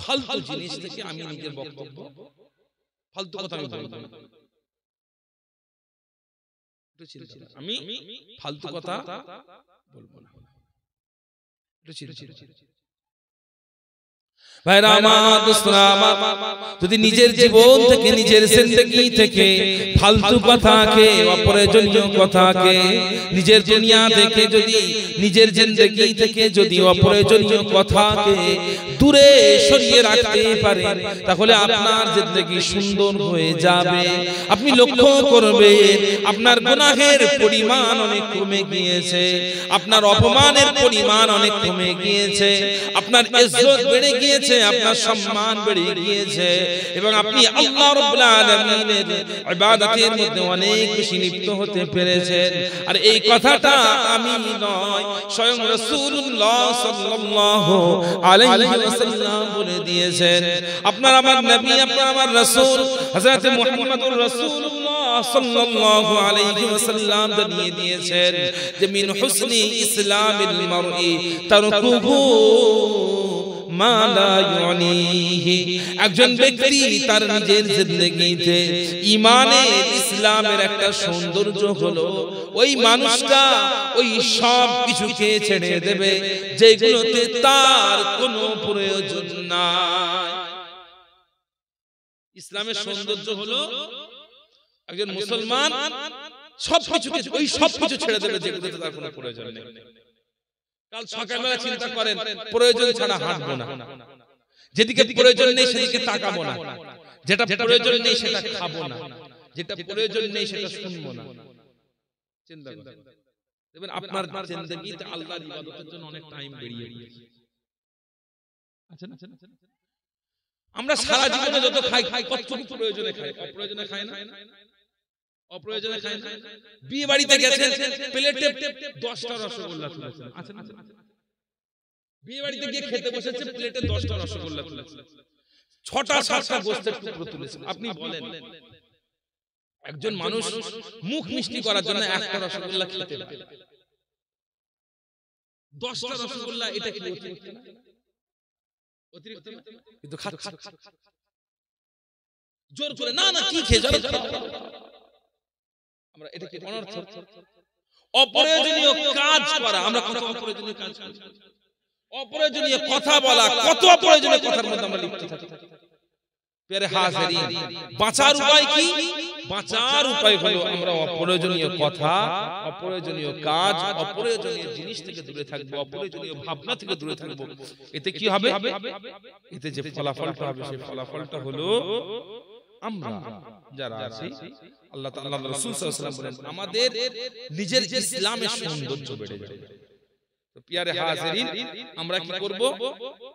ফালতু জিনিস থেকে আমি নিজের বক্তব্য, ফালতু কথা আমি বলবো না। আমি ফালতু কথা বলবো না। ভাইরা আমার, দোস্তরা আমার, যদি নিজের জীবন থেকে, নিজের জিন্দেগি থেকে ফালতু কথাকে, অপ্রয়োজনীয় কথাকে, নিজের দুনিয়া থেকে যদি, নিজের জিন্দেগি থেকে যদি অপ্রয়োজনীয় কথাকে দূরে সরিয়ে রাখতে পারেন, তাহলে আপনার জিন্দেগি সুন্দর হয়ে যাবে। আপনি লক্ষ্য করবেন আপনার গুনাহের পরিমাণ অনেক কমে গিয়েছে, আপনার অপমানের পরিমাণ অনেক কমে গিয়েছে, আপনার ইজ্জত বেড়ে গিয়েছে, আপনার সম্মান বেড়ে গিয়েছে, এবং আপনি আল্লাহ রাব্বুল আলামিনের ইবাদতের মধ্যে অনেক বেশি লিপ্ত হতে পেরেছেন। আর এই কথাটা আমি নয়, স্বয়ং রাসূলুল্লাহ সাল্লাল্লাহু আলাইহি ওয়াসাল্লাম বলে দিয়েছেন। আপনার আমার নবী, আপনার আমার রাসূল হযরত মুহাম্মদুর রাসূলুল্লাহ সাল্লাল্লাহু আলাইহি ওয়াসাল্লাম জানিয়ে দিয়েছেন যে মিন হুসনি ইসলামিল মারই তারকুহু মা লা ইউনিহি। একজন ব্যক্তি তার নিজের জিন্দেগিতে ঈমানের, ইসলামের একটা সৌন্দর্য হলো ওই মানুষটা ওই সব কিছুকে ছেড়ে দেবে যেগুলোতে তার কোনো প্রয়োজন নাই। ইসলামের সৌন্দর্য হলো একজন মুসলমান সবকিছুকে, ওই সবকিছু ছেড়ে দেবে যেগুলোতে তার কোনো প্রয়োজন নেই। কাল সকালবেলা চিন্তা করেন প্রয়োজন ছাড়া হাঁটবো না, যেদিকে প্রয়োজন নেই সেদিকে তাকাবো না, যেটা প্রয়োজন নেই সেটা খাবো না, যেটা প্রয়োজন নেই সেটা শুনবো না। চিন্তা করেন, দেখবেন আপনার জিন্দেগিতে আল্লাহর ইবাদতের জন্য অনেক টাইম বেরিয়ে গিয়েছে। আচ্ছা না, আমরা সারা জীবনে যত খাই, কতটুকু প্রয়োজনে খাই, অপ্রয়োজনে খাই না? অপ্রয়োজনে খাই না। বিয়ে বাড়িতে গেছেন, প্লেটে 10টা রসগোল্লা তুলেছেন, আচ্ছা না, বিয়ে বাড়িতে গিয়ে খেতে বসেছে, প্লেটে 10টা রসগোল্লা তুলেছে, 6টা 7টা গোস্তের টুকরো তুলেছে। আপনি বলেন একজন মানুষ মুখ মিষ্টি করার জন্য একটা রসগোল্লা খেতে পারে, 10টা রসগোল্লা, এটা কি অতিরিক্ত না? অতিরিক্ত না? কিন্তু খাচ্ছে জোর করে, না না কি খেয়ে যাবে আমরা, এটা কি অনর্থ? অপ্রয়োজনীয় কাজ করা, আমরা কত অপ্রয়োজনীয় কাজ করি, অপ্রয়োজনীয় কথা বলা, কত অপ্রয়োজনীয় কথার মধ্যে আমরা লিপ্ত থাকি। প্যারে হাজিরিন, বাঁচার উপায় কি? বাঁচার উপায় হলো আমরা অপ্রয়োজনীয় কথা, অপ্রয়োজনীয় কাজ, অপ্রয়োজনীয় জিনিস থেকে দূরে থাকবো, অপ্রয়োজনীয় ভাবনা থেকে দূরে থাকবো। এতে কি হবে? এতে যে ফলাফলটা হবে সেই ফলাফলটা হলো আমরা যারা আছি, আল্লাহ তাআলা রাসূল সাল্লাল্লাহু আলাইহি ওয়াসাল্লাম বলেন আমাদের নিজের ইসলামের সৌন্দর্য বেড়ে যাবে। তো প্রিয় হাজিরিন, আমরা কি করব?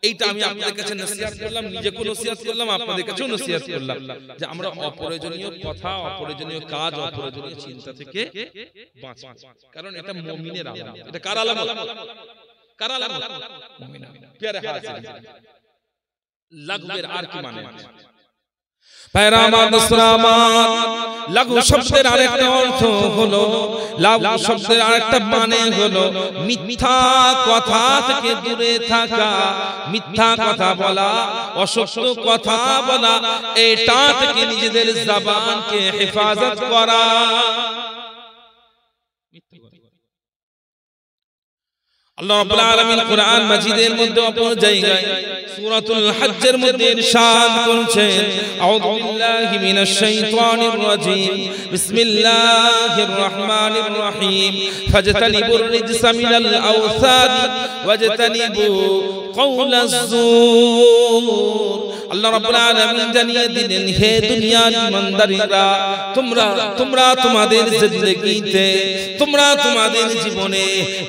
এইটা আমি আপনাদের কাছে নসিহত করলাম, নিজেকে নসিহত করলাম, আপনাদের কাছেও নসিহত করলাম যে আমরা অপ্রয়োজনীয় কথা, অপ্রয়োজনীয় কাজ, অপ্রয়োজনীয় চিন্তা থেকে বাঁচব। কারণ এটা মুমিনের আলামত। এটা কার আলামত? কার আলামত? মুমিন। প্রিয় হাজিরিন, লাগবের আর কি মানে? লাগু শব্দের আরেকটা অর্থ হলো, লাগু শব্দের আরেকটা মানে হলো মিথ্যা কথা থেকে দূরে থাকা, মিথ্যা কথা বলা, অসত্য কথা বলা, এটা থেকে নিজেদের জবানকে হেফাজত করা। আল্লাহ রাব্বুল আলামিন কোরআন মাজিদের মধ্যে অপর জায়গায় সূরাতুল হজ্জের মধ্যে ইরশাদ করেছেন, আউযু বিল্লাহি মিনাশ শাইতানির রাজীম, বিসমিল্লাহির রহমানির রহিম, ফাজতানিবুর রিজসা মিনাল আওসানি ওয়াজতানিবু কাওলাজ যুর। আল্লাহ রাব্বুল আলামিন জানিয়ে দিলেন, হে দুনিয়ার ইমানদাররা, তোমরা তোমাদের জিন্দেগিতে, তোমরা তোমাদের জীবনে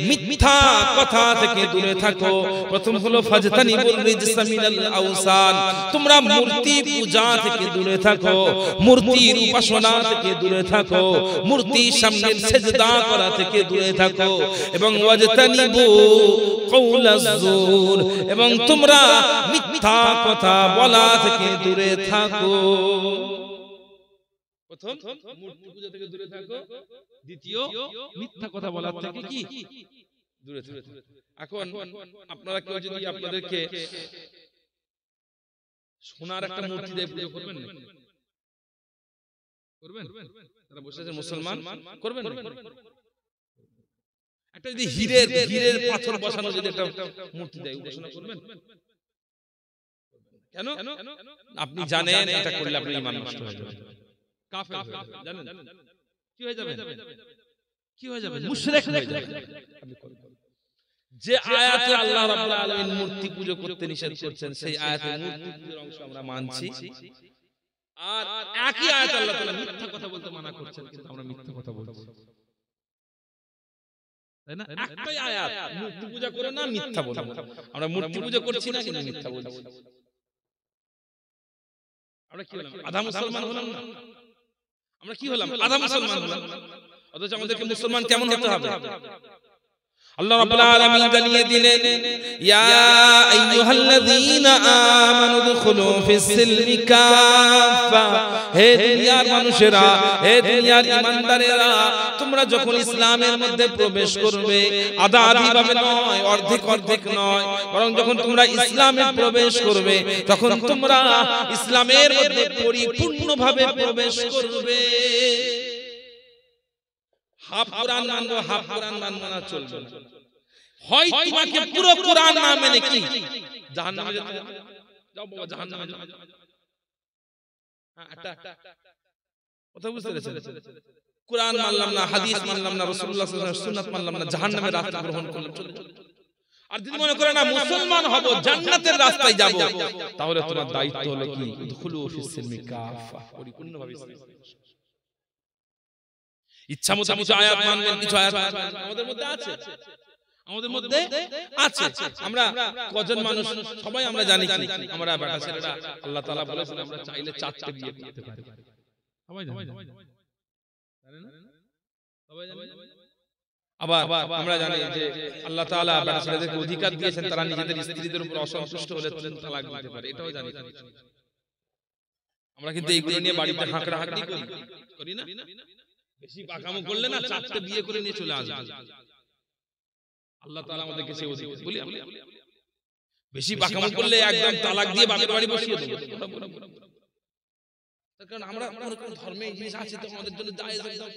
মিথ্যা কথা থেকে দূরে থাকো। প্রথম হলো ফাজতানিবুর রিজসা মিনাল আওসান, তোমরা মূর্তি পূজা থেকে দূরে থাকো, মূর্তির উপাসনা থেকে দূরে থাকো, মূর্তির সামনে সিজদা করা থেকে দূরে থাকো, এবং ওয়াজতানিবু কাওলাজ যুর, এবং তোমরা মিথ্যা কথা বলা থেকে দূরে থাকো। প্রথম মূর্তি পূজা থেকে দূরে থাকো, দ্বিতীয় মিথ্যা কথা বলা থেকে কি দূরে থাকো। এখন আপনারা কেউ যদি আপনাদেরকে সোনার একটা মূর্তি দিয়ে পুজো করবেন না? করবেন? তারা বসে আছে মুসলমান, করবেন না? একটা যদি হীরের পাথর বসানো যদি একটা মূর্তি দেয়, উপাসনা করবেন? কেন? আপনি জানেন এটা করলে আপনার ঈমান নষ্ট হয়ে যাবে, কাফের হয়ে যাবে। জানেন কি হয়ে যাবে? কি হয়ে যাবে? মুশরিক হয়ে যাবে। যে আয়াতে আল্লাহ রাব্বুল আলামিন মূর্তি পূজা করতে নিষেধ করেছেন, সেই আয়াতে মূর্তি পূজার অংশ আমরা মানছি, আর একই আয়াতে আল্লাহ তাআলা মিথ্যা কথা বলতে মানা করছেন, কিন্তু আমরা মিথ্যা কথা বলছি, তাই না? একটাই আয়াত, মূর্তি পূজা করো না, মিথ্যা বলো। আমরা মূর্তি পূজা করছি না, কিন্তু মিথ্যা বলছি। আমরা কি হলাম? আধা মুসলমান হলাম না? আমরা কি হলাম? আধা মুসলমান হলাম। অথচ আমাদেরকে মুসলমান কেমন হতে হবে? আল্লাহ রাব্বুল আলামিন জানিয়ে দিলেন, ইয়া আইয়ুহাল্লাযীনা আমানু দুখুলু ফিস-সিলমি কাফা, হে দুনিয়ার মানুষেরা, হে দুনিয়ার ঈমানদারেরা, তোমরা যখন ইসলামের মধ্যে প্রবেশ করবে, আধা আধি ভাবে নয়, অর্ধেক অর্ধেক নয়, বরং যখন তোমরা ইসলামে প্রবেশ করবে, তখন তোমরা ইসলামের মধ্যে পরিপূর্ণভাবে প্রবেশ করবে। হাফ কোরআন মানবো, হাফ কোরআন মানবো না, চলবে না। হয় তোমাকে পুরো কোরআন না মেনে কি জাহান্নামে যেতে হবে? যাও বাবা, জাহান্নামে যাও। হ্যাঁ, একটা কথা বুঝতে পেরেছেন? কোরআন মানলাম না, হাদিস মানলাম না, রাসূলুল্লাহ সাল্লাল্লাহু আলাইহি ওয়াসাল্লাম সুন্নাত মানলাম না, জাহান্নামের রাস্তা গ্রহণ করলাম, চলবে। আর যদি মনে করে না মুসলমান হব, জান্নাতের রাস্তায় যাব, তাহলে তোমার দায়িত্ব হলো কি? দুখুলু ফিস-সিলমি কাফা, পরিপূর্ণভাবে ইচ্ছা মতো কিছু আয়াত মানবেন, কিছু আয়াত আমাদের মধ্যে আছে, আমাদের মধ্যে আছে। আমরা কজন মানুষ সবাই আমরা জানি কি? আমরা বেটা ছেলেরা আল্লাহ তাআলা বলেছেন আমরা চাইলে 4টে বিয়ে করতে পারি। সবাই জানে, জানেন না? সবাই জানে। আবার আমরা জানি যে আল্লাহ তাআলা বেটা ছেলেদেরকে অধিকার দিয়েছেন, তারা নিজেদের স্ত্রীদের উপর অসন্তুষ্ট হলে তালাক দিতে পারে, এটাও জানি। আমরা কিন্তু এইগুলো নিয়ে বাড়িতে হাঁকড়াহাঁকড়ি করি না? বেশি পাকামো করলে না 4টে বিয়ে করে নিয়ে চলে আসবে। আল্লাহ তাআলা আমাদেরকে সেই অধিকার বলি, বেশি পাকামো করলে একদম তালাক দিয়ে বাপের বাড়ি বসিয়ে দেব। তার কারণ আমরা কোন ধর্মে এই জিনিস আছে তো আমাদের জন্য জায়েজ একদম।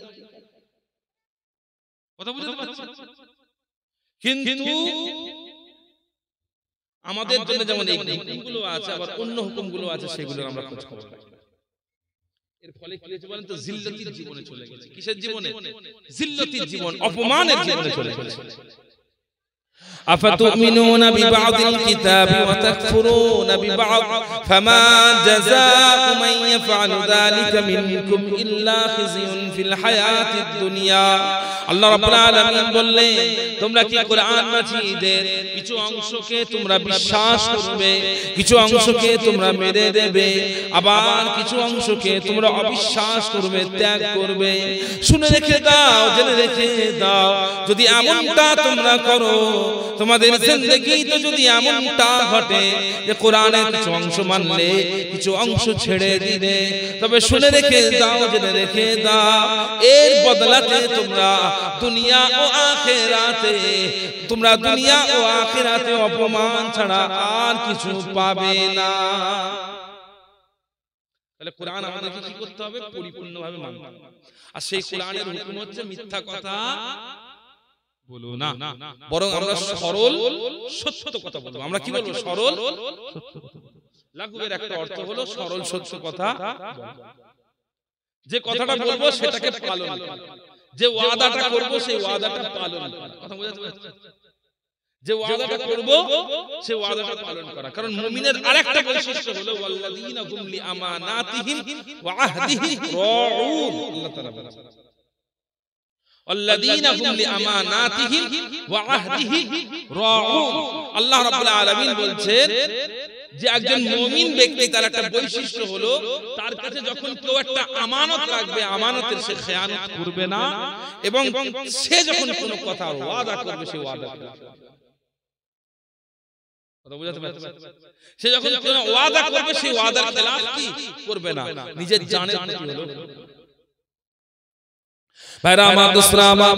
কথা বুঝতে পারছেন? কিন্তু আমাদের জন্য যেমন এই হুকুমগুলো আছে, আবার অন্য হুকুমগুলো আছে, সেগুলো আমরা খোঁজ খবর রাখি। এর ফলে কি হয়েছে বলেন তো? জিল্লতির জীবনে চলে গেছে। কিসের জীবনে? জিল্লতির জীবন, অপমানের জীবনে চলে গেছে। أفتؤمنون ببعض الكتاب وتكفرون ببعض فما جزاء من يفعل ذلك منكم إلا خزي في الحياة الدنيا। আল্লাহ রাব্বুল আলামিন বললেন, তোমরা কি কোরআন মাজিদের কিছু অংশকে তোমরা বিশ্বাস করবে, কিছু অংশকে তোমরা মেরে দেবে, আবার কিছু অংশকে তোমরা অবিশ্বাস করবে, ত্যাগ করবে। শুনে রেখে দাও, জেনে রেখে দাও, যদি এমনটা তোমরা করো, তোমাদের জিন্দেগিতে যদি এমনটা ঘটে যে কোরআনের কিছু অংশ মানলে, কিছু অংশ ছেড়ে দিলে, তবে শুনে রেখে দাও, জেনে রেখে দাও, এর বদলাতে তোমরা দুনিয়া ও আখিরাতে অপমান ছাড়া আর কিছু পাবে না। তাহলে কোরআন আমাদেরকে কি করতে হবে? পরিপূর্ণভাবে মানতে হবে। আর সেই কোরআনের হুকুম হচ্ছে মিথ্যা কথা বলো না, বরং আমরা সরল সত্য কথা বলবো। আমরা কি বলবো? সরল সত্য কথা। লাঘুবের একটা অর্থ হলো সরল সত্য কথা। যে কথাটা বলবো সেটাকে পালন করা, যে ওয়াদাটা করব সেই ওয়াদাটা পালন করা। কথা বোঝাতে পারছেন? যে ওয়াদাটা করব সেই ওয়াদাটা পালন করা। কারণ মুমিনের আরেকটা বৈশিষ্ট্য হলো ওয়াল্লাযীনা হুম লিআমানাতিহিম ওয়া আহদিহিম রাউন। আল্লাহ তাআলা বলেন ওয়াল্লাযীনা হুম লিআমানাতিহিম ওয়া আহদিহিম রাউন। আল্লাহ রাব্বুল আলামিন বলছেন যে একজন মুমিন ব্যক্তি তার একটা বৈশিষ্ট্য হলো, তার কাছে যখন কেউ একটা আমানত রাখবে, আমানতের সে খেয়ানত করবে না, এবং সে যখন কোনো কথা ওয়াদা করবে সে ওয়াদা করবে। কথা বুঝাতে পারছেন? সে যখন কোনো ওয়াদা করবে সেই ওয়াদার খেলাফ কি করবে না। নিজের জানের প্রতি হলো। ভাইরা আমার, দোস্তরা আমার,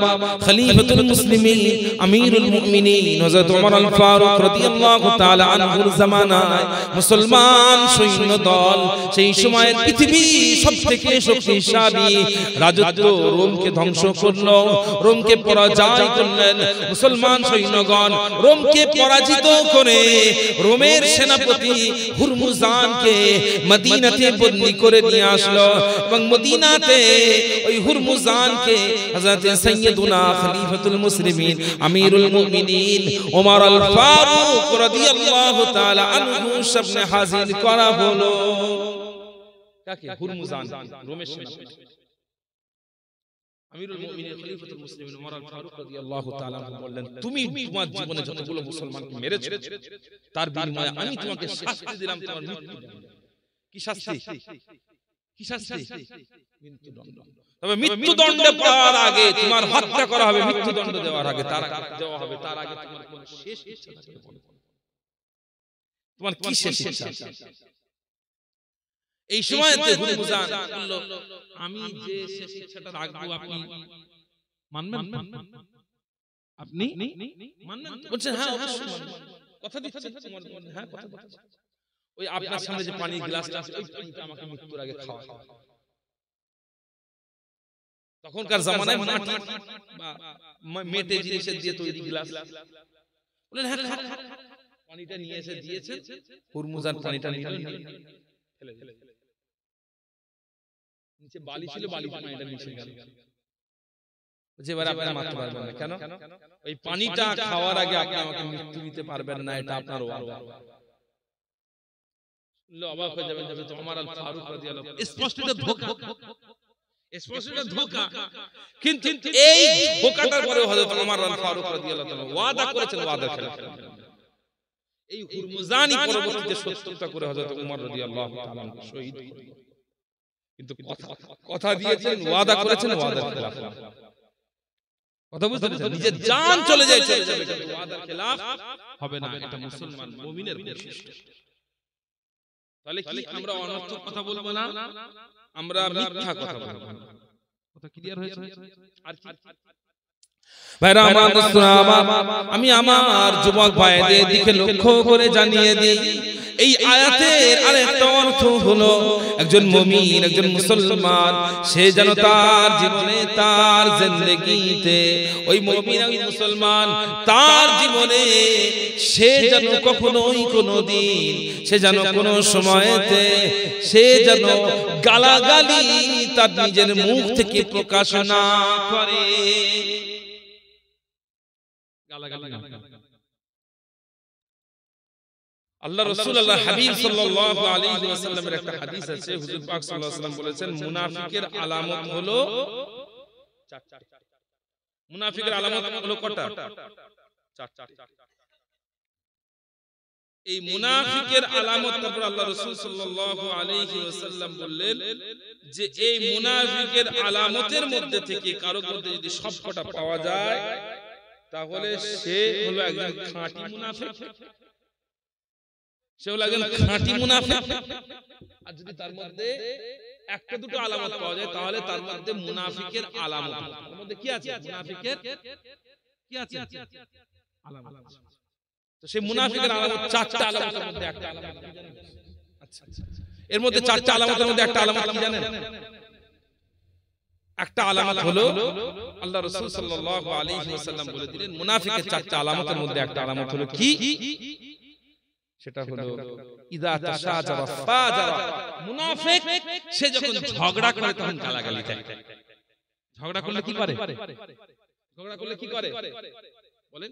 খলিফাতুল মুসলিমিন আমিরুল মুমিনিন হযরত ওমর আল ফারুক রাদিয়াল্লাহু তাআলা আনহুর জামানায় মুসলমান সৈন্য দল সেই সময়ের পৃথিবীর সবথেকে শক্তিশালী রাজত্ব রোমকে ধ্বংস করলো, রোমকে পরাজয় করলেন। মুসলমান সৈন্যগণ রোমকে পরাজিত করে রোমের সেনাপতি হুরমুজানকে মদিনাতে বন্দী করে নিয়ে আসলো, এবং মদিনাতে ওই হুরমুজানকে হযরত সাইয়্যিদুনা খলিফাতুল মুসলিমিন আমিরুল মুমিনিন ওমর আল ফারুক রাদিয়াল্লাহু তাআলা আনহু সামনে হাজির করা হলো। কাকে? হুরমুজান, রোমের সেনাপতি। আমিরুল মুমিনিন খলিফাতুল মুসলিমিন ওমর আল ফারুক রাদিয়াল্লাহু তাআলা বললেন, তুমি তোমার জীবনে যতগুলো মুসলমানকে মেরেছো তার বিনিময়ে আমি তোমাকে শাস্তি দিলাম, তোমার মৃত্যুদণ্ড। কি শাস্তি? কি শাস্তি? মৃত্যুদণ্ড। তবে মৃত্যুদণ্ড পাওয়ার আগে তোমার হত্যা করা হবে, মৃত্যুদণ্ড দেওয়ার আগে তার আগে তোমার কোন শেষ ইচ্ছা থাকবে? তোমার কি শেষ ইচ্ছা? এই সময়তে হুরমুজান বলল, আমি যে শেষ ইচ্ছাটা রাখবো আপনি মানবেন? আপনি মানবেন? বলছেন হ্যাঁ অবশ্যই মানব। কথা দিচ্ছেন? হ্যাঁ কথা দিচ্ছেন। ওই আপনার সামনে যে পানির গ্লাসটা আছে ওই পানিটা আমাকে মৃত্যুর আগে খাওয়া। তখনকার জামানায় মাটি বা মেটে জিনিসের দিয়ে তৈরি গ্লাস। বলেন হ্যাঁ পানিটা নিয়ে এসে দিয়েছেন, হুরমুজান পানিটা নিয়ে ফেলে দিলেন। নিচে বালি ছিল, বালিতে পানিটা মিশে গেল। যেবার আপনি মারতে পারবেন না। কেন? ওই পানিটা খাওয়ার আগে আপনি আমাকে মৃত্যু দিতে পারবেন না, এটা আপনার ওয়াদা। অবাক হয়ে যাবেন যে ওমর আল ফারুক রাদিয়াল্লাহু আনহু স্পষ্ট এটা ধোঁকা, স্পষ্ট এটা ধোঁকা। কিন্তু এই ধোঁকাটার পরে হযরত ওমর আল ফারুক রাদিয়াল্লাহু তাআলা ওয়াদা করেছেন, ওয়াদা খেলাফ। এই হুরমুজানি পরবর্তীতে সত্যতা করে হযরত ওমর রাদিয়াল্লাহু তাআলা শহীদ। কিন্তু কথা দিয়েছেন, ওয়াদা করেছেন, ওয়াদার খেলাফ। কথা বুঝতে পেরেছেন? নিজের জান চলে যায়, চলে যাবে, এটা ওয়াদার খেলাফ হবে না। এটা মুসলমান মুমিনের বৈশিষ্ট্য। তাহলে কি আমরা অনর্থক কথা বলবো না, আমরা মিথ্যা কথা বলবো না। কথা ক্লিয়ার হয়েছে? আর কি ভাইরা আমার, আমি আমার যুবক ভাইদের দিকে লক্ষ্য করে জানিয়ে দিই, এই আয়াতের আরেকটা অর্থ হলো একজন মুমিন, একজন মুসলমান, সে যেন তার জীবনে, তার জিন্দেগিতে, ওই মুমিন ওই মুসলমান তার জীবনে সে যেন কখনোই কোনোদিন, সে যেন কোনো সময়তে সে যেন গালাগালি তার নিজের মুখ থেকে প্রকাশ না করে। আল্লাহ রাসূল আল্লাহ হাবিব সাল্লাল্লাহু আলাইহি ওয়াসাল্লামের একটা হাদিস আছে, হুজুর পাক সাল্লাল্লাহু আলাইহি ওয়াসাল্লাম বলেছেন মুনাফিকের আলামত হলো চারটি। মুনাফিকের আলামত হলো কটা? চারটি। এই মুনাফিকের আলামত তারপর আল্লাহ রাসূল সাল্লাল্লাহু আলাইহি ওয়াসাল্লাম বললেন যে এই মুনাফিকের আলামতের মধ্যে থেকে কারো মধ্যে যদি সবকটা পাওয়া যায় তাহলে সে হলো একজন খাঁটি মুনাফিক, সে হলো একজন খাঁটি মুনাফিক। আর যদি তার মধ্যে একটা দুটো আলামত পাওয়া যায় তাহলে তার মধ্যে মুনাফিকের আলামত, তার মধ্যে কি আছে? মুনাফিকের কি আছে? আলামত। তো সেই মুনাফিকের আলামত চারটা আলামতের মধ্যে একটা আলামত কি জানেন? আচ্ছা, এর মধ্যে চারটা আলামতের মধ্যে একটা আলামত কি জানেন? একটা আলামত হলো আল্লাহ রাসূল সাল্লাল্লাহু আলাইহি ওয়াসাল্লাম বলে দিলেন মুনাফিকের চারটা আলামতের মধ্যে একটা আলামত হলো কি? সেটা হলো ইযা তাশাজারা ফাজারা। মুনাফিক সে যখন ঝগড়া করে তখন গালাগালি দেয়। ঝগড়া করলে কি করে? ঝগড়া করলে কি করে বলেন?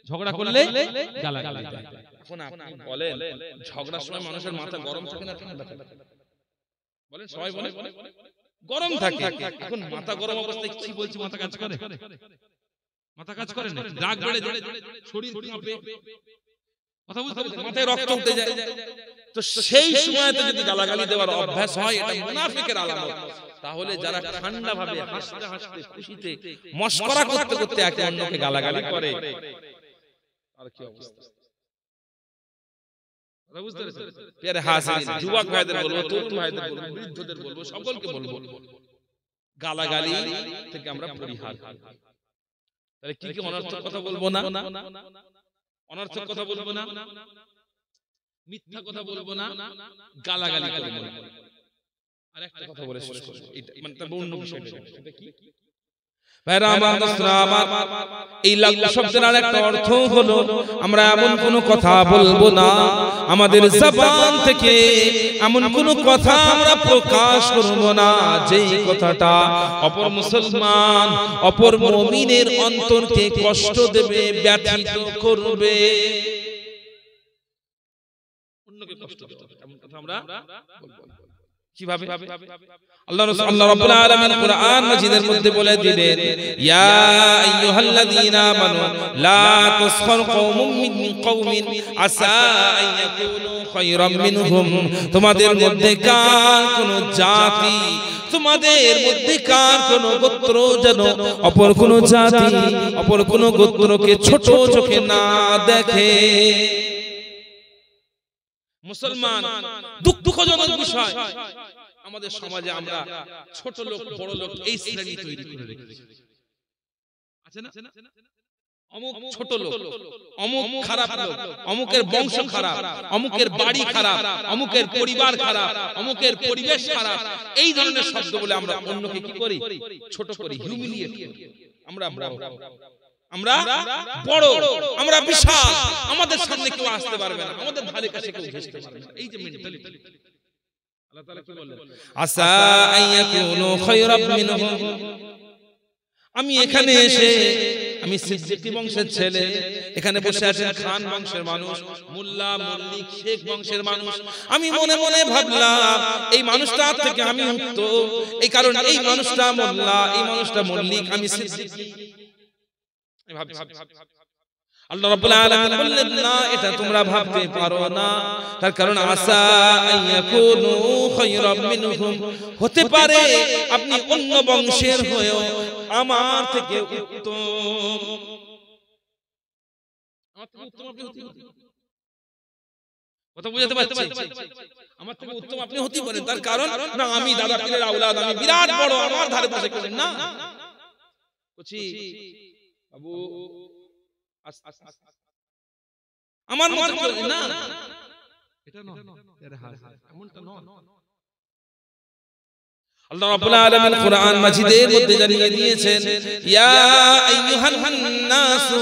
ঝগড়া করলে গালাগালি দেয়। এখন আপনি বলেন ঝগড়ার সময় মানুষের মাথা গরম থাকে না ঠান্ডা থাকে? বলেন, সবাই বলেন গরম থাকে। এখন মাথা গরম অবস্থায় কি বলছি মাথা কাজ করে? মাথা কাজ করে না, রাগ বেড়ে যায়, শরীর কাঁপে, কথা বুঝতে পারছেন? মাথায় রক্ত উঠে যায়। তো সেই সময়তে যদি গালাগালি দেওয়ার অভ্যাস হয় এটা মুনাফিকের আলামত। তাহলে যারা ঠান্ডা ভাবে হাসতে হাসতে খুশিতে মশকরা করতে করতে একে অন্যকে গালাগালি করে আর কি অবস্থা? কথা বুঝতে পেরেছেন? প্রিয় হাজিরিন, যুবক ভাইদের বলবো, তরুণ ভাইদের বলবো, বৃদ্ধদের বলবো, সকলকে বলবো গালাগালি থেকে আমরা পরিহার করব। তাহলে কি কি অনর্থক কথা বলবো না? অনর্থক কথা বলবো না, মিথ্যা কথা বলবো না, গালাগালি করব না। আর একটা কথা বলে শেষ করব, এটা মানে তার অন্য বিষয়টা সেটা কি? ভাইরা আমার, দোস্তরা আমার, এই লাঘু শব্দের আরেকটা অর্থ হলো আমরা এমন কোনো কথা বলবো না, আমাদের জবান থেকে এমন কোনো কথা আমরা প্রকাশ করব না যেই কথাটা অপর মুসলমান, অপর মুমিনের অন্তরকে কষ্ট দেবে, ব্যথিত করবে, অন্যকে কষ্ট দেবে, এমন কথা আমরা বলবো না। কিভাবে? আল্লাহ রাব্বুল আলামিন কুরআন মাজিদের মধ্যে বলে দিলেন ইয়া আইয়ুহাল্লাযীনা আমানু লা তাসখার কওমুম মিন কওমিন আসা আন ইয়াকুনু খায়রাম মিনহুম। তোমাদের মধ্যে কার কোন জাতি, তোমাদের মধ্যে কার কোন গোত্র যেন অপর কোন জাতি, অপর কোন গোত্রকে ছোট চোখে না দেখে। মুসলমান দুঃখজনক বিষয়, আমাদের সমাজে আমরা ছোট লোক বড় লোক এই শ্রেণী তৈরি করে রেখেছি। আছে না? অমুক ছোট লোক, অমুক খারাপ লোক, অমুকের বংশ খারাপ, অমুকের বাড়ি খারাপ, অমুকের পরিবার খারাপ, অমুকের পরিবেশ খারাপ, এই ধরনের শব্দ বলে আমরা অন্যকে কি করি? ছোট করি, হিউমিলিয়েট করি। আমরা বড়, আমরা বিশাল, আমাদের সামনে কেউ আসতে পারবে না, আমাদের ধারে কাছে কেউ ঘেঁষতে পারবে না, এই যে মেন্টালিটি। আল্লাহ তাআলা কি বললেন? আসা আইয়াকুনু খায়রাম মিনহুম। আমি এখানে এসে, আমি সিদ্দিকী বংশের ছেলে, এখানে বসে আছেন খান বংশের মানুষ, মোল্লা মল্লিক শেখ বংশের মানুষ, আমি মনে মনে ভাবলাম এই মানুষটার থেকে আমি উত্তম, এই কারণ এই মানুষটা মোল্লা, এই মানুষটা মল্লিক, আমি সিদ্দিকী। আল্লাহ রাব্বুল আলামিন বললেন না, এটা তোমরা ভাবতে পারো না, তার কারণ আসা আইয়াকুনু খায়রাম মিনহুম, হতে পারে আপনি অন্য বংশের হয়েও আমার থেকে উত্তম। আমার থেকে উত্তম আপনি হতে পারেন, কথা বুঝাতে পারছি? আমার থেকে উত্তম আপনি হতে পারেন, তার কারণ না আমি দাদা পীরের আওলাদ, আমি বিরাট বড়, আমার ধারে পাশে করেন না। বলছি বাবু আমার মত করেন না, এটা নয়, এমনটা নয়। আল্লাহ রাব্বুল আলামিন কোরআন মাজিদের মধ্যে জানিয়ে দিয়েছেন, ইয়া আইয়ুহান নাসু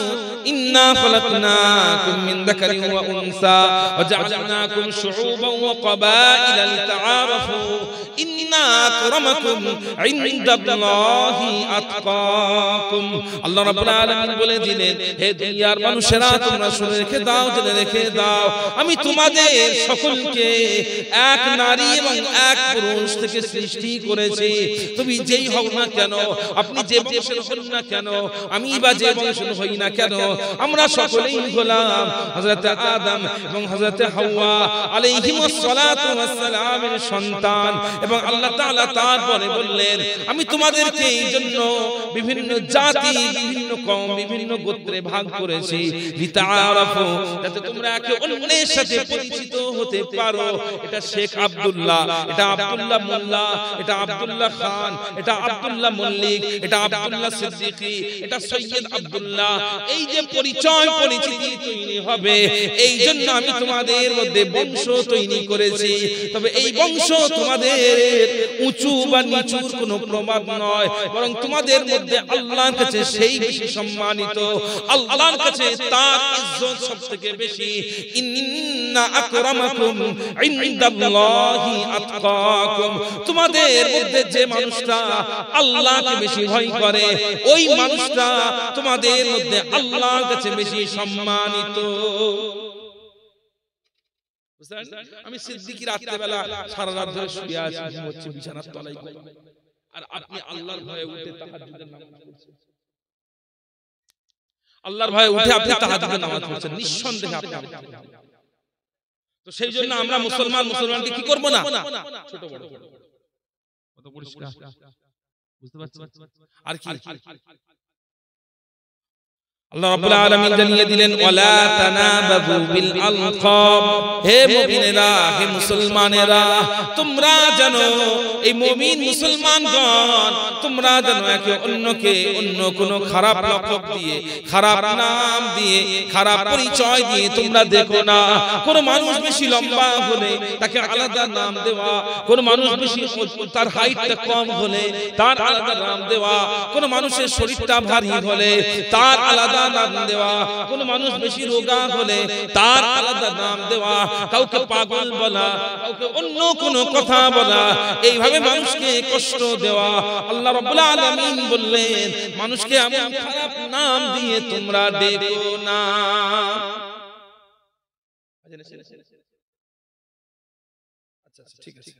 ইন্না খলাকনাকুম মিন যাকারিন ওয়া উনসা ওয়া জাআলনাকুম শুউবান ওয়া ক্বাবাইলা লিতাআরাফু ইন্না আকরামাকুম ইনদাল্লাহি আতকাকুম। আল্লাহ রাব্বুল আলামিন বলে দিলেন, হে দুনিয়ার মানুষেরা তোমরা শুনে রেখে দাও, জেনে রেখে দাও, আমি তোমাদের সকলকে এক নারী এবং এক পুরুষ থেকে সৃষ্টি করেছি। তুমি যেই হও না কেন, আপনি যে বংশের হন না কেন, আমি বা যে বংশের হই না কেন, আমরা সকলেই হলাম হযরত আদম এবং হযরত হাওয়া আলাইহিমুস সালাতু ওয়াস সালামের সন্তান। এবং আল্লাহ তাআলা তারপরে বললেন, আমি তোমাদেরকে এই জন্য বিভিন্ন জাতি, বিভিন্ন কওম, বিভিন্ন গোত্রে ভাগ করেছি, লিতাআরাফু, যাতে তোমরা একে অন্যের সাথে পরিচিত হতে পারো। এটা শেখ আব্দুল্লাহ, এটা আব্দুল্লাহ মোল্লা, এটা আব্দুল্লাহ খান, এটা আব্দুল্লাহ মল্লিক, এটা আব্দুল্লাহ সিদ্দিকী, এটা সৈয়দ আব্দুল্লাহ। এই যে পরিচয় পরিচিতি তৈরি হবে, এই জন্য আমি তোমাদের মধ্যে বংশ তৈরি করেছি। তবে এই বংশ তোমাদের উঁচু বা নিচুর কোনো প্রভাব নয়, বরং তোমাদের মধ্যে আল্লাহর কাছে সেই বেশি সম্মানিত, আল্লাহর কাছে তার ইজ্জত সবথেকে বেশি। ইন্না আকরামাকুম ইনদাল্লাহি আতকাকুম, তোমাদের মধ্যে যে মানুষটা আল্লাহকে বেশি ভয় করে, ওই মানুষটা তোমাদের মধ্যে আল্লাহর কাছে বেশি সম্মানিত। আমি সিদ্দিকী রাত্রিবেলা সারা রাত ধরে শুয়ে আছি, ঘুমোচ্ছি বিছানার তলায়, আর আপনি আল্লাহর ভয়ে উঠে তাহাজ্জুদের নামাজ পড়ছেন। আল্লাহর ভয়ে উঠে আপনি তাহাজ্জুদের নামাজ পড়ছেন, নিঃসন্দেহে আপনি। তো সেই জন্য আমরা মুসলমানকে কি করব না, ছোট বড় কত পরিষ্কার বুঝতে পারছেন? আর কি আল্লাহ রাব্বুল আলামিন জানিয়ে দিলেন, ওয়ালা তানাবাযু বিল আলকাব, হে মুমিনেরা, হে মুসলমানেরা, তোমরা জানো, এই মুমিন মুসলমানগণ, তোমরা জানো একে অন্যকে অন্য কোন খারাপ লকব দিয়ে, খারাপ নাম দিয়ে, খারাপ পরিচয় দিয়ে তোমরা দেখো না। কোন মানুষ বেশি লম্বা হলে তাকে আলাদা নাম দেওয়া, কোন মানুষ বেশি তার হাইটটা কম হলে তার আলাদা নাম দেওয়া, কোন মানুষের শরীরটা ভারী হলে তার আলাদা নাম দেওয়া, কোন মানুষ বেশি রোগা হলে তার আলাদা নাম দেওয়া, কাউকে পাগল বলা, কাউকে অন্য কোন কথা বলা, এইভাবে মানুষকে কষ্ট দেওয়া। আল্লাহ রাব্বুল আলামিন বললেন, মানুষকে এমন খারাপ নাম দিয়ে তোমরা ডেকো না। আচ্ছা ঠিক আছে,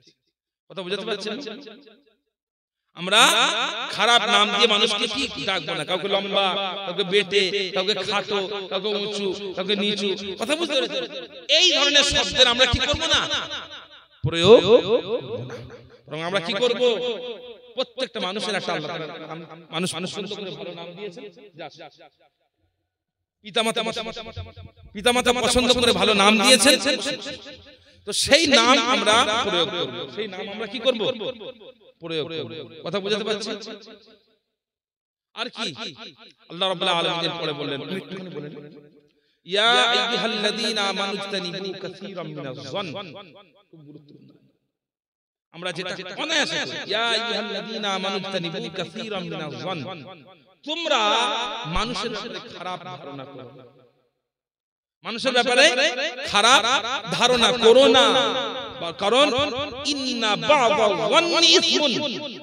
কথা বুঝতে পারছেন? আমরা খারাপ নাম দিয়ে মানুষকে কি ডাকবো না, কাউকে লম্বা, কাউকে বেটে, কাউকে খাটো, কাউকে উঁচু, কাউকে নিচু, কথা বুঝতে পেরেছেন? এই ধরনের শব্দের আমরা কি করব না, প্রয়োগ। বরং আমরা কি করব, প্রত্যেকটা মানুষের একটা আল্লাহ মানুষ পছন্দ করে ভালো নাম দিয়েছেন, পিতামাতা পছন্দ করে ভালো নাম দিয়েছেন, তো সেই নাম আমরা প্রয়োগ করব, সেই নাম আমরা কি করব, প্রয়োগ করব। কথা বুঝতে পারছি? আর কি আল্লাহ রাব্বুল আলামিন পরে বললেন, একটুখানি বলেন, ইয়া আইয়ুহাল্লাযীনা আমানু ইজতানিবু কাসীরাম মিনাজ যন। খুব গুরুত্বপূর্ণ, আমরা যেটা অনায়াসে করি, ইয়া আইয়ুহাল্লাযীনা আমানু ইজতানিবু কাসীরাম মিনাজ যন, তোমরা মানুষের ব্যাপারে খারাপ ধারণা করো না, মানুষের ব্যাপারে খারাপ ধারণা করো না, কারণ ইন্না বা'দা যন্নি ইসমুন।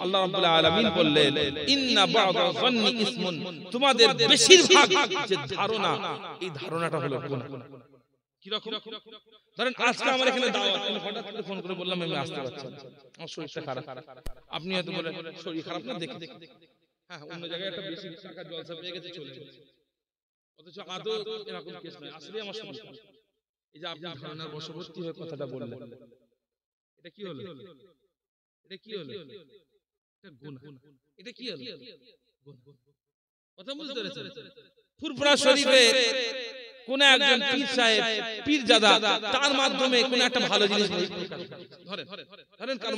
আল্লাহ রাব্বুল আলামিন বললেন, ইন্না বা'দা যন্নি ইসমুন, তোমাদের বেশিরভাগ যে ধারণা, এই ধারণাটা হলো গুনাহ। কি রকম? ধরেন আজকে আমার এখানে দাওয়াত, আমি হঠাৎ করে ফোন করে বললাম আমি আসতে পারছি না, আমার শরীরটা খারাপ। আপনি হয়তো বলেন শরীর খারাপ না, দেখে হ্যাঁ অন্য জায়গায় একটা বেশি টাকা জলসা পেয়ে গেছে, চলে গেছে, অথচ আদৌ এরকম কেস নয়, আসলে আমার সমস্যা। এই যে আপনি ধারণার বশবর্তী হয়ে কথাটা বললেন, এটা কি হলো? এটা কি হলো? এটা গুনাহ। এটা কি হলো? কথা বুঝতে পেরেছেন? ফুরফুরা শরীফে কোন একজন পীর সাহেব পীরজাদা তার মাধ্যমে কোন একটা ভালো জিনিস ধরেন কার